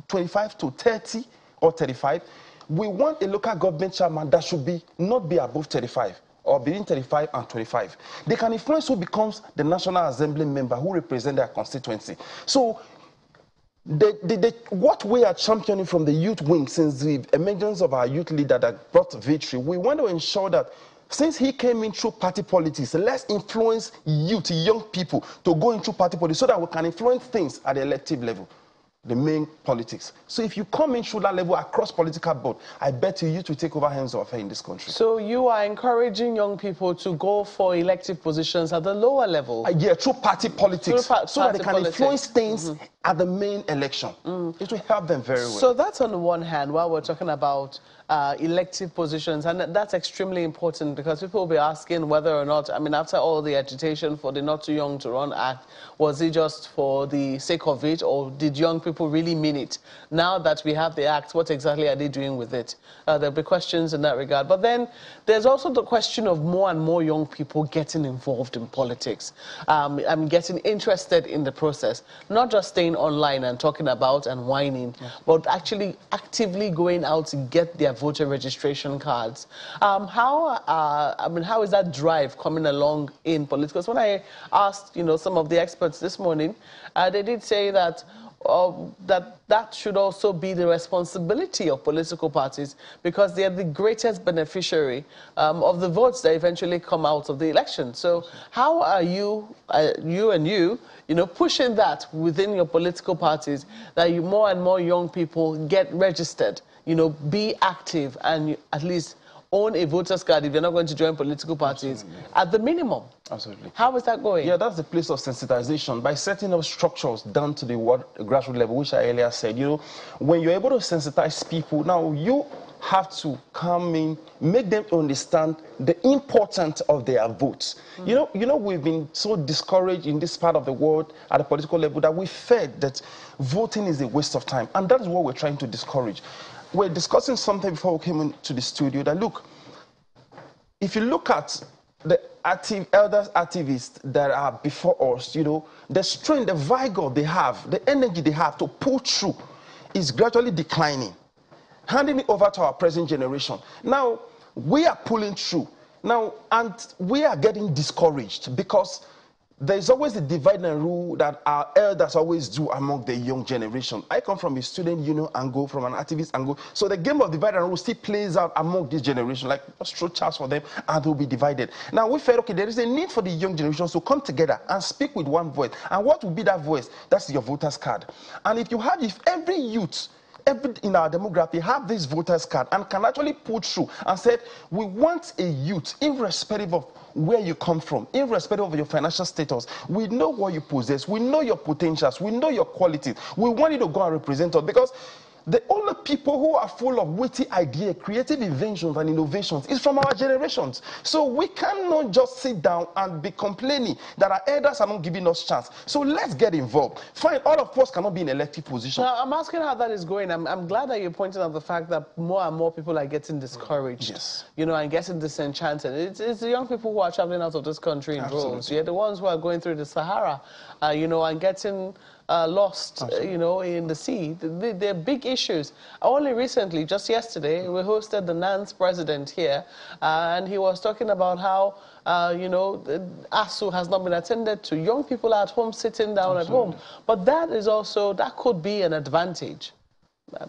25 to 30 or 35, we want a local government chairman that should not be above 35 or between 35 and 25. They can influence who becomes the National Assembly member who represent their constituency. So what we are championing from the youth wing since the emergence of our youth leader that brought victory, we want to ensure that since he came in through party politics, let's influence youth, young people, to go into party politics so that we can influence things at the elective level, the main politics. So if you come in through that level across political board, I bet you to take over hands of affairs in this country. So you are encouraging young people to go for elective positions at the lower level? Yeah, through party politics, so that they can influence things at the main election. It will help them very well. So that's on the one hand, while we're talking about elective positions, and that's extremely important because people will be asking whether or not, I mean, after all the agitation for the Not Too Young to Run Act, was it just for the sake of it, or did young people really mean it? Now that we have the act, what exactly are they doing with it? There'll be questions in that regard. But then there's also the question of more and more young people getting involved in politics. Getting interested in the process, not just staying online and talking about and whining, but actually actively going out to get their voter registration cards. How is that drive coming along in politics? Because when I asked, some of the experts this morning, they did say that that should also be the responsibility of political parties because they are the greatest beneficiary of the votes that eventually come out of the election. So how are you pushing that within your political parties that more and more young people get registered, be active and at least own a voter's card if you're not going to join political parties at the minimum? Absolutely. How is that going? Yeah, that's the place of sensitization. By setting up structures down to the grassroots level, which I earlier said, when you're able to sensitize people, now you have to come in, make them understand the importance of their votes. We've been so discouraged in this part of the world at the political level that we felt that voting is a waste of time. And that is what we're trying to discourage. We're discussing something before we came into the studio that, look, if you look at the elders activists that are before us, the strength, the vigor they have, the energy they have to pull through is gradually declining. Handing it over to our present generation. Now, we are pulling through. Now, and we are getting discouraged because there's always a divide and rule that our elders always do among the young generation. I come from a student union angle, from an activist angle. So the game of divide and rule still plays out among this generation, like just throw chance for them and they'll be divided. Now we felt, okay, there is a need for the young generation to come together and speak with one voice. And what will be that voice? That's your voter's card. And if every youth in our demography have this voter's card and can actually put through and said, we want a youth, irrespective of where you come from, irrespective of your financial status, we know what you possess, we know your potentials, we know your qualities, we want you to go and represent us. Because The only people who are full of witty ideas, creative inventions and innovations is from our generations. So we cannot just sit down and be complaining that our elders are not giving us chance. So let's get involved. Fine, all of us cannot be in elective position. Now, I'm asking how that is going. I'm glad that you're pointing out the fact that more and more people are getting discouraged. Yes. You know, and getting disenchanted. It's the young people who are traveling out of this country in droves. Yeah, the ones who are going through the Sahara, you know, and getting lost, you know, in the sea. They're big issues. Only recently, just yesterday, we hosted the NANS president here, and he was talking about how, you know, ASU has not been attended to. Young people are at home, sitting down at home. But that is also, that could be an advantage.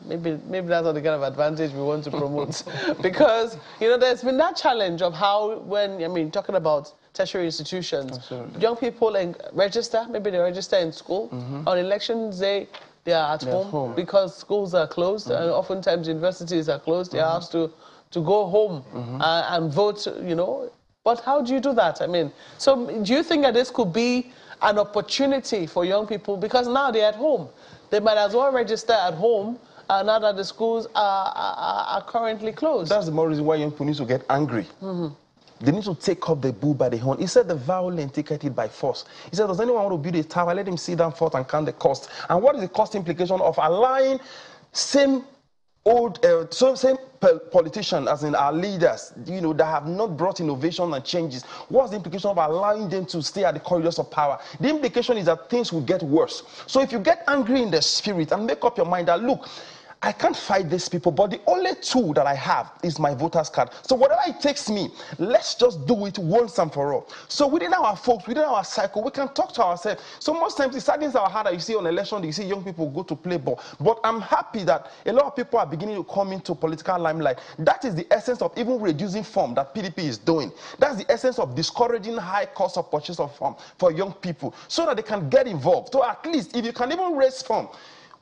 Maybe that's not the kind of advantage we want to promote. Because, you know, there's been that challenge of how, when, I mean, talking about tertiary institutions, young people register, maybe they register in school. On elections day, they are at home because schools are closed, and oftentimes universities are closed. They are asked to go home and vote, you know. But how do you do that? I mean, so do you think that this could be an opportunity for young people? Because now they're at home. They might as well register at home now that the schools are currently closed. That's the more reason why young people need to get angry. They need to take up the bull by the horn. He said the violent take it by force. He said, does anyone want to build a tower? Let him sit down first and count the cost. And what is the cost implication of allowing same politicians, as in our leaders, you know, that have not brought innovation and changes? What's the implication of allowing them to stay at the corridors of power? The implication is that things will get worse. So if you get angry in the spirit and make up your mind that, look, I can't fight these people, but the only tool that I have is my voter's card. So whatever it takes me, let's just do it once and for all. So within our folks, within our cycle, we can talk to ourselves. So most times, the saddens are hard that you see on election, you see young people go to play ball. But I'm happy that a lot of people are beginning to come into political limelight. That is the essence of even reducing form that PDP is doing. That's the essence of discouraging high cost of purchase of form for young people so that they can get involved. So at least, if you can even raise form,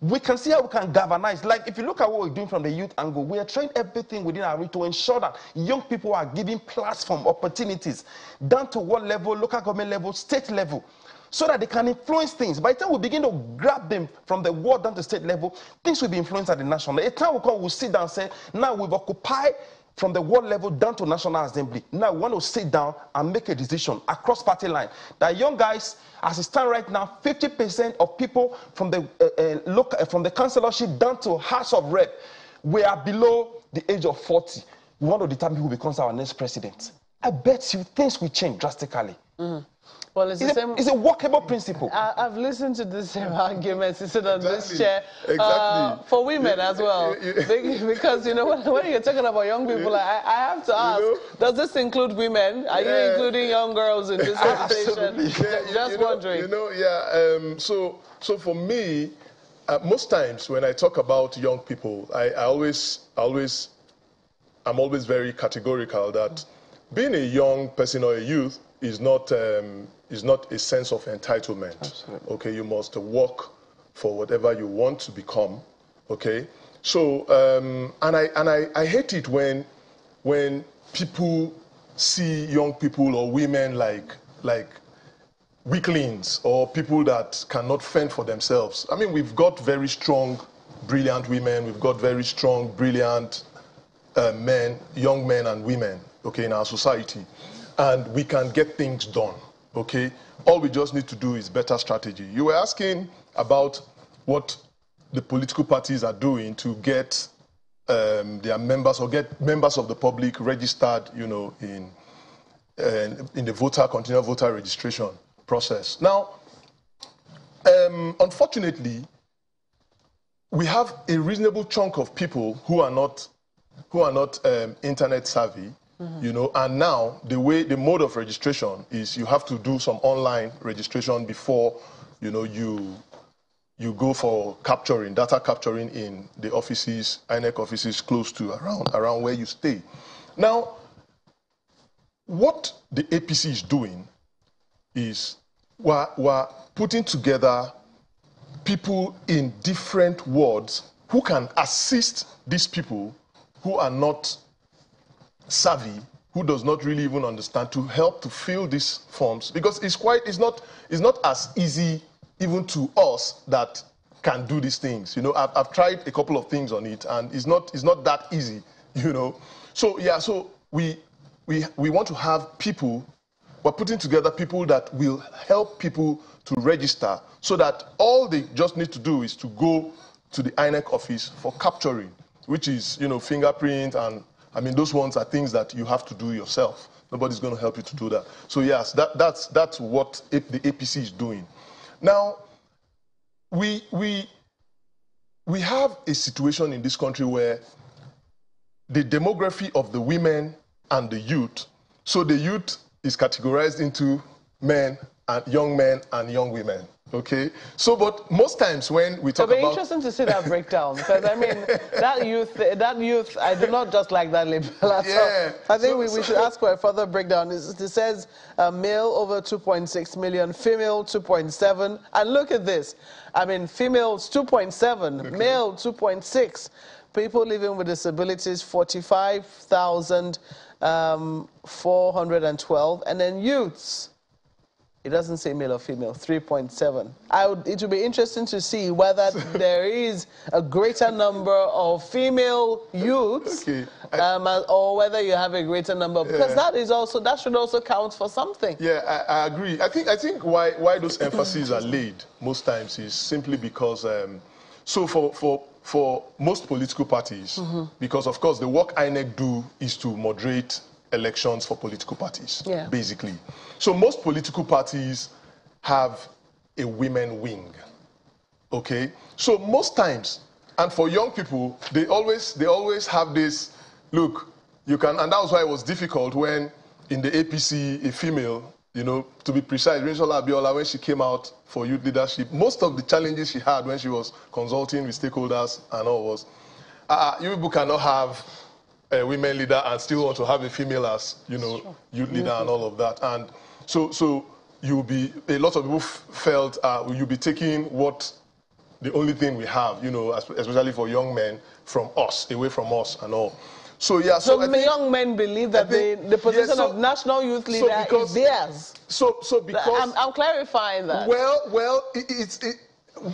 we can see how we can galvanize. Like, if you look at what we're doing from the youth angle, we are trying everything within our reach to ensure that young people are given platform opportunities down to what level, local government level, state level, so that they can influence things. By the time we begin to grab them from the ward down to state level, things will be influenced at the national. A time will come, we'll sit down and say, now we've occupied from the world level down to National Assembly. Now we want to sit down and make a decision across party line that young guys, as it stands right now, 50% of people from the from the councillorship down to House of Rep, we are below the age of 40. We want to determine who becomes our next president. I bet you things will change drastically. Well, it's the same. It's a workable principle. I've listened to the same arguments sitting on this chair for women as well. Because, you know, when you're talking about young people, I have to ask, does this include women? Are you including young girls in this conversation? Just wondering. So for me, most times when I talk about young people, I'm always very categorical that being a young person or a youth is not a sense of entitlement. Absolutely. Okay, you must work for whatever you want to become. Okay, so and I hate it when people see young people or women like weaklings or people that cannot fend for themselves. I mean, we've got very strong, brilliant women. We've got very strong, brilliant men, young men and women. Okay, in our society. And we can get things done, okay? All we just need to do is better strategy. You were asking about what the political parties are doing to get their members or get members of the public registered, you know, in the continual voter registration process. Now, unfortunately, we have a reasonable chunk of people who are not internet savvy. You know, and now the mode of registration is you have to do some online registration before, you know, you go for data capturing in the offices, INEC offices close to around where you stay. Now, what the APC is doing is we're putting together people in different wards who can assist these people who are not savvy, who does not really even understand, to help to fill these forms, because it's not as easy even to us that can do these things. You know, I've tried a couple of things on it, and it's not that easy. You know, so yeah, so we want to have people. We're putting together people that will help people to register, so that all they just need to do is to go to the INEC office for capturing, which is, you know, fingerprint, and I mean, those ones are things that you have to do yourself. Nobody's going to help you to do that. So yes, that's what the APC is doing. Now, we have a situation in this country where the demography of the women and the youth, so the youth is categorized into men and young women. Okay, so but most times when we talk about, it'll be interesting to see that breakdown, because I mean that youth, I do not just like that label at all. I think we should ask for a further breakdown. It says male over 2.6 million, female 2.7, and look at this. I mean, females 2.7, okay. Male 2.6. People living with disabilities 45,412, and then youths. It doesn't say male or female, 3.7. It would be interesting to see whether there is a greater number of female youths, okay. Or whether you have a greater number, because that should also count for something. Yeah, I agree. I think why those emphases are laid most times is simply because so for most political parties, because of course the work INEC do is to moderate elections for political parties, basically. So most political parties have a women wing, okay? So most times, and for young people, they always have this, look, you can, and that was why it was difficult when in the APC, a female, you know, to be precise, Renshola Abiola, when she came out for youth leadership, most of the challenges she had when she was consulting with stakeholders and all was, you people cannot have a women leader and still want to have a female as, you know, youth leader and all of that. And so you'll be, a lot of people felt you'll be taking what, the only thing we have, you know, especially for young men, from us, away from us and all. So yeah, so young men believe that the position of national youth leader is theirs. So because I'm clarifying that. Well,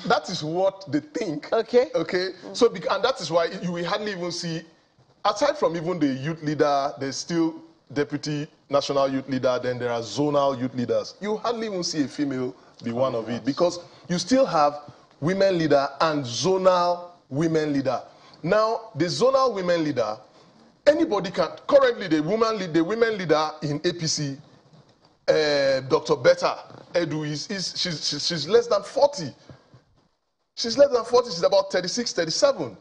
that is what they think. Okay. Okay. So and that is why you will hardly even see. Aside from even the youth leader, there's still deputy national youth leader, then there are zonal youth leaders. You hardly even see a female be one of it, because you still have women leader and zonal women leader. Now, the zonal women leader, anybody can, currently the women leader in APC, Dr. Betta Edu, she's less than 40. She's less than 40, she's about 36, 37,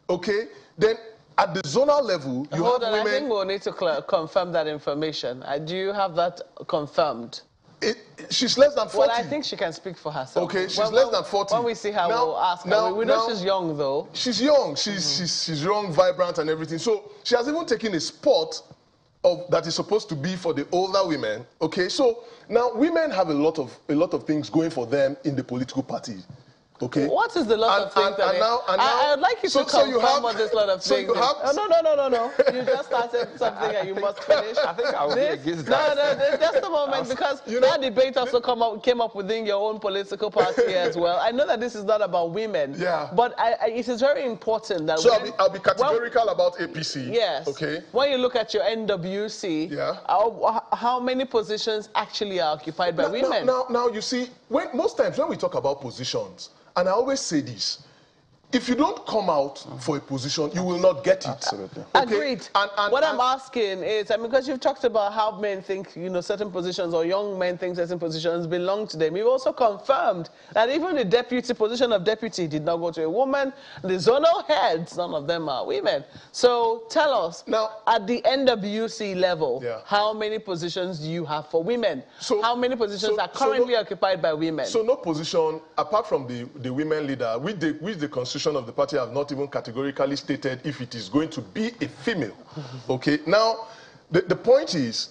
okay? Then at the zonal level, you have women... I think we'll need to confirm that information. Do you have that confirmed? She's less than 40. Well, I think she can speak for herself. Okay, she's less than 40. When we see her, we'll ask her. We know she's young, though. She's young. She's young, vibrant, and everything. So she has even taken a spot that is supposed to be for the older women. Okay, so now women have a lot of things going for them in the political party. Okay. What is the lot of things? I would like you to confirm on this lot of things. No. You just started something and you must finish. I think I will be against that. No, just a moment, because that debate also came up within your own political party as well. I know that this is not about women. Yeah. But it is very important that. So I'll be categorical about APC. Yes. Okay. When you look at your NWC, how many positions actually are occupied by women? Now you see, most times when we talk about positions. And I always say this, if you don't come out for a position, you will not get it. Absolutely. Okay? Agreed. What I'm asking is, because you've talked about how men think, certain positions, or young men think certain positions belong to them. You've also confirmed that even the deputy position of deputy did not go to a woman. The zonal heads, none of them are women. So tell us, now, at the NWC level, how many positions do you have for women? So, how many positions are currently occupied by women? So no position, apart from the women leader, with the constitution of the party have not even categorically stated if it is going to be a female. Okay, now the point is,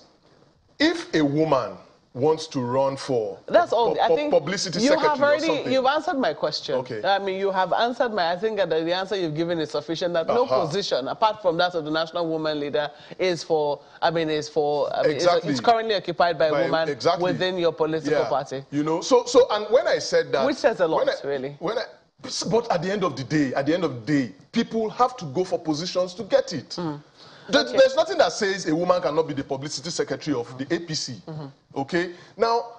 if a woman wants to run for publicity secretary or something. You've answered my question. Okay. I mean, you have answered I think that the answer you've given is sufficient, that no position, apart from that of the national woman leader, is it's currently occupied by a woman within your political party. And when I said that... Which says a lot, really. But at the end of the day, people have to go for positions to get it. There's nothing that says a woman cannot be the publicity secretary of the APC. Okay? Now,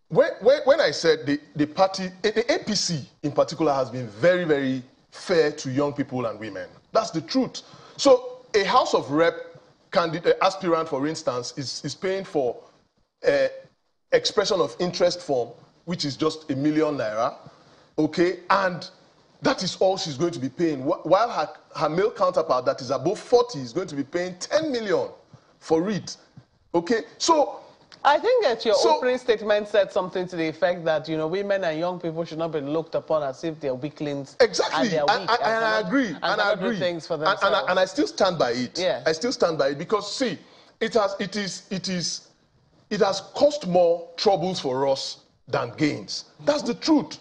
when I said the party, the APC in particular has been very, very fair to young people and women. That's the truth. So a House of Rep candidate, aspirant, for instance, is paying for expression of interest form, which is just ₦1 million, okay? And that is all she's going to be paying. While her male counterpart that is above 40 is going to be paying 10 million for it, okay? So I think that your opening statement said something to the effect that, you know, women and young people should not be looked upon as if they're weaklings. Exactly, and I agree. And I agree. Things for themselves. And I still stand by it. Yeah. I still stand by it because, see, it has caused more troubles for us than gains. That's the truth.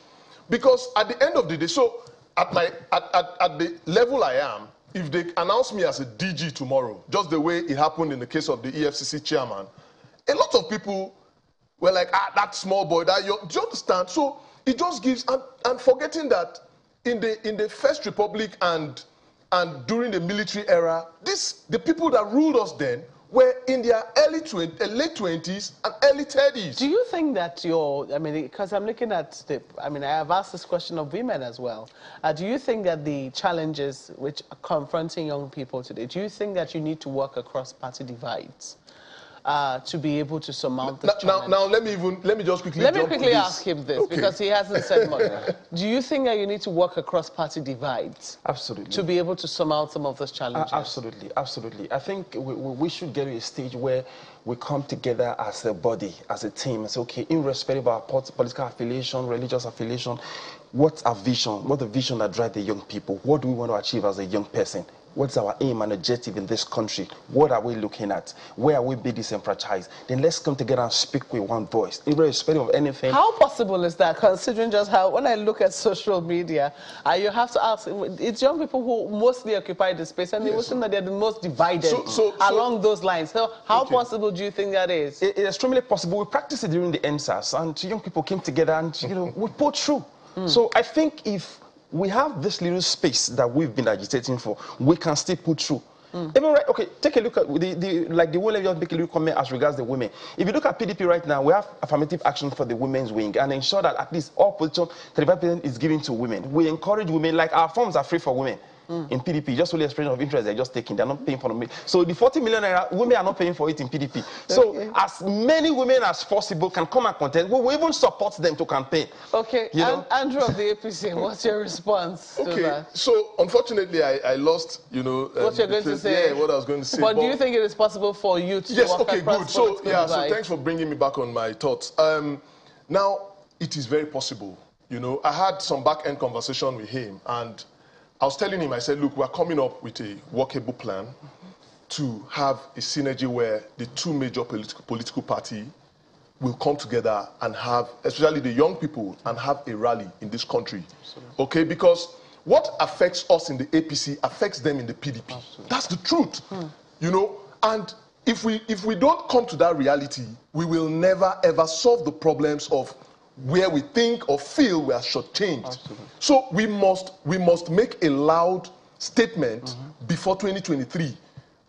Because at the end of the day, so at the level I am, if they announce me as a DG tomorrow, just the way it happened in the case of the EFCC chairman, a lot of people were like, that small boy, that young. Do you understand? So it just gives, and forgetting that in the First Republic and during the military era, the people that ruled us then were in their late 20s and early 30s. Do you think that because I'm looking at I have asked this question of women as well. Do you think that the challenges which are confronting young people today, do you think that you need to work across party divides? To be able to surmount this challenge. Now let me just quickly ask him this, because he hasn't said much. Do you think that you need to work across party divides? Absolutely. To be able to surmount some of those challenges? Absolutely, absolutely. I think we should get to a stage where we come together as a body, as a team, and say, okay, irrespective of our political affiliation, religious affiliation, what's our vision? What's the vision that drives the young people? What do we want to achieve as a young person? What's our aim and objective in this country? What are we looking at? Where are we being disenfranchised? Then let's come together and speak with one voice, irrespective of anything. How possible is that, considering just how, when I look at social media, you have to ask, it's young people who mostly occupy the space, and they would seem that they're the most divided along those lines. So how possible do you think that is? It's extremely possible. We practiced it during the EndSARS, and young people came together and, we pulled through. So I think if we have this little space that we've been agitating for, we can still put through. Even okay, take a look at the women, just make a little comment as regards the women. If you look at PDP right now, we have affirmative action for the women's wing and ensure that at least all position 35% is given to women. We encourage women, like our forms are free for women. In PDP, just only expression of interest, they're just taking, they're not paying for them. So the 40 million women are not paying for it in PDP. So as many women as possible can come and contest. We will even support them to campaign. Okay, Andrew of the APC, what's your response to that? So unfortunately, I lost, what you're going to say. Yeah, what I was going to say. But do you think it is possible for you to Yes, okay, good. So, so thanks for bringing me back on my thoughts. Now, it is very possible. I had some back-end conversation with him, and I was telling him, I said, look, we're coming up with a workable plan to have a synergy where the two major political parties will come together and have, especially the young people, and have a rally in this country. Absolutely. Okay, because what affects us in the APC affects them in the PDP. Absolutely. That's the truth, and if we don't come to that reality, we will never, ever solve the problems of where we think or feel we are shortchanged. Absolutely. So we must make a loud statement before 2023.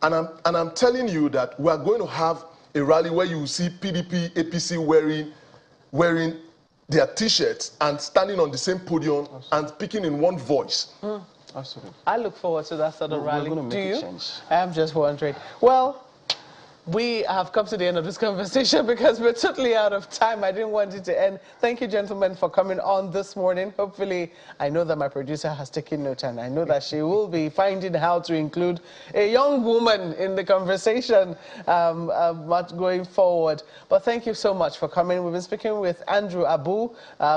And I'm telling you that we are going to have a rally where you will see PDP, APC wearing their T-shirts and standing on the same podium and speaking in one voice. Absolutely. I look forward to that sort of rally. We're going to make Do a you? change. I'm just wondering. Well, we have come to the end of this conversation because we're totally out of time. I didn't want it to end. Thank you, gentlemen, for coming on this morning. Hopefully, I know that my producer has taken note, and I know that she will be finding how to include a young woman in the conversation going forward. But thank you so much for coming. We've been speaking with Andrew Abu,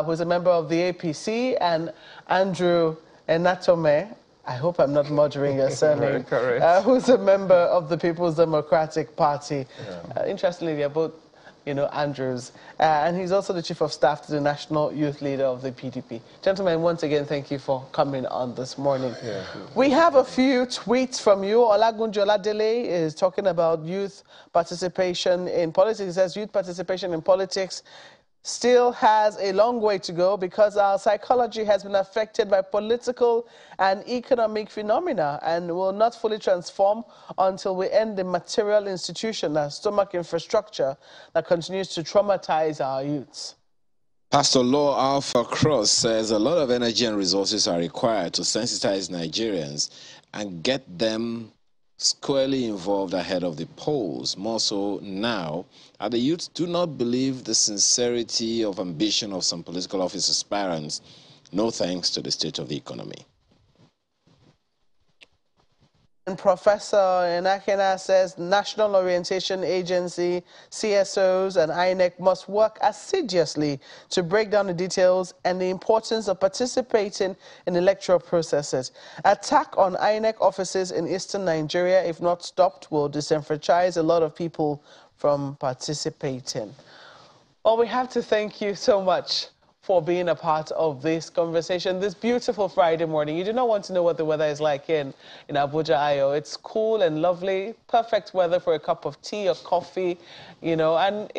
who's a member of the APC, and Andrew Enatome, I hope I'm not murdering your surname, who's a member of the People's Democratic Party. Interestingly, they're both, Andrews. And he's also the Chief of Staff to the National Youth Leader of the PDP. Gentlemen, once again, thank you for coming on this morning. We have a few tweets from you. Olagunjo Oladele is talking about youth participation in politics. He says youth participation in politics still has a long way to go because our psychology has been affected by political and economic phenomena and will not fully transform until we end the material institution, the stomach infrastructure that continues to traumatize our youths. Pastor Law Alpha Cross says a lot of energy and resources are required to sensitize Nigerians and get them squarely involved ahead of the polls, more so now, as the youth do not believe the sincerity of ambition of some political office aspirants, no thanks to the state of the economy. And Professor Enakena says National Orientation Agency, CSOs and INEC must work assiduously to break down the details and the importance of participating in electoral processes. Attack on INEC offices in eastern Nigeria, if not stopped, will disenfranchise a lot of people from participating. Well, we have to thank you so much for being a part of this conversation this beautiful Friday morning. You do not want to know what the weather is like in Abuja, Ayo. It's cool and lovely, perfect weather for a cup of tea or coffee, you know, and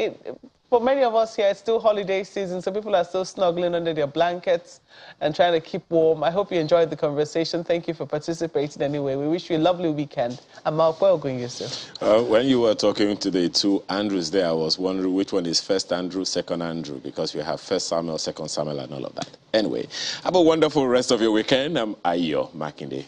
for many of us here, it's still holiday season, so people are still snuggling under their blankets and trying to keep warm. I hope you enjoyed the conversation. Thank you for participating anyway. We wish you a lovely weekend. I'm Malkwell going, Yusuf. When you were talking to the two Andrews there, I was wondering which one is first Andrew, second Andrew, because we have first Samuel, second Samuel, and all of that. Anyway, have a wonderful rest of your weekend. I'm Ayo Makinde.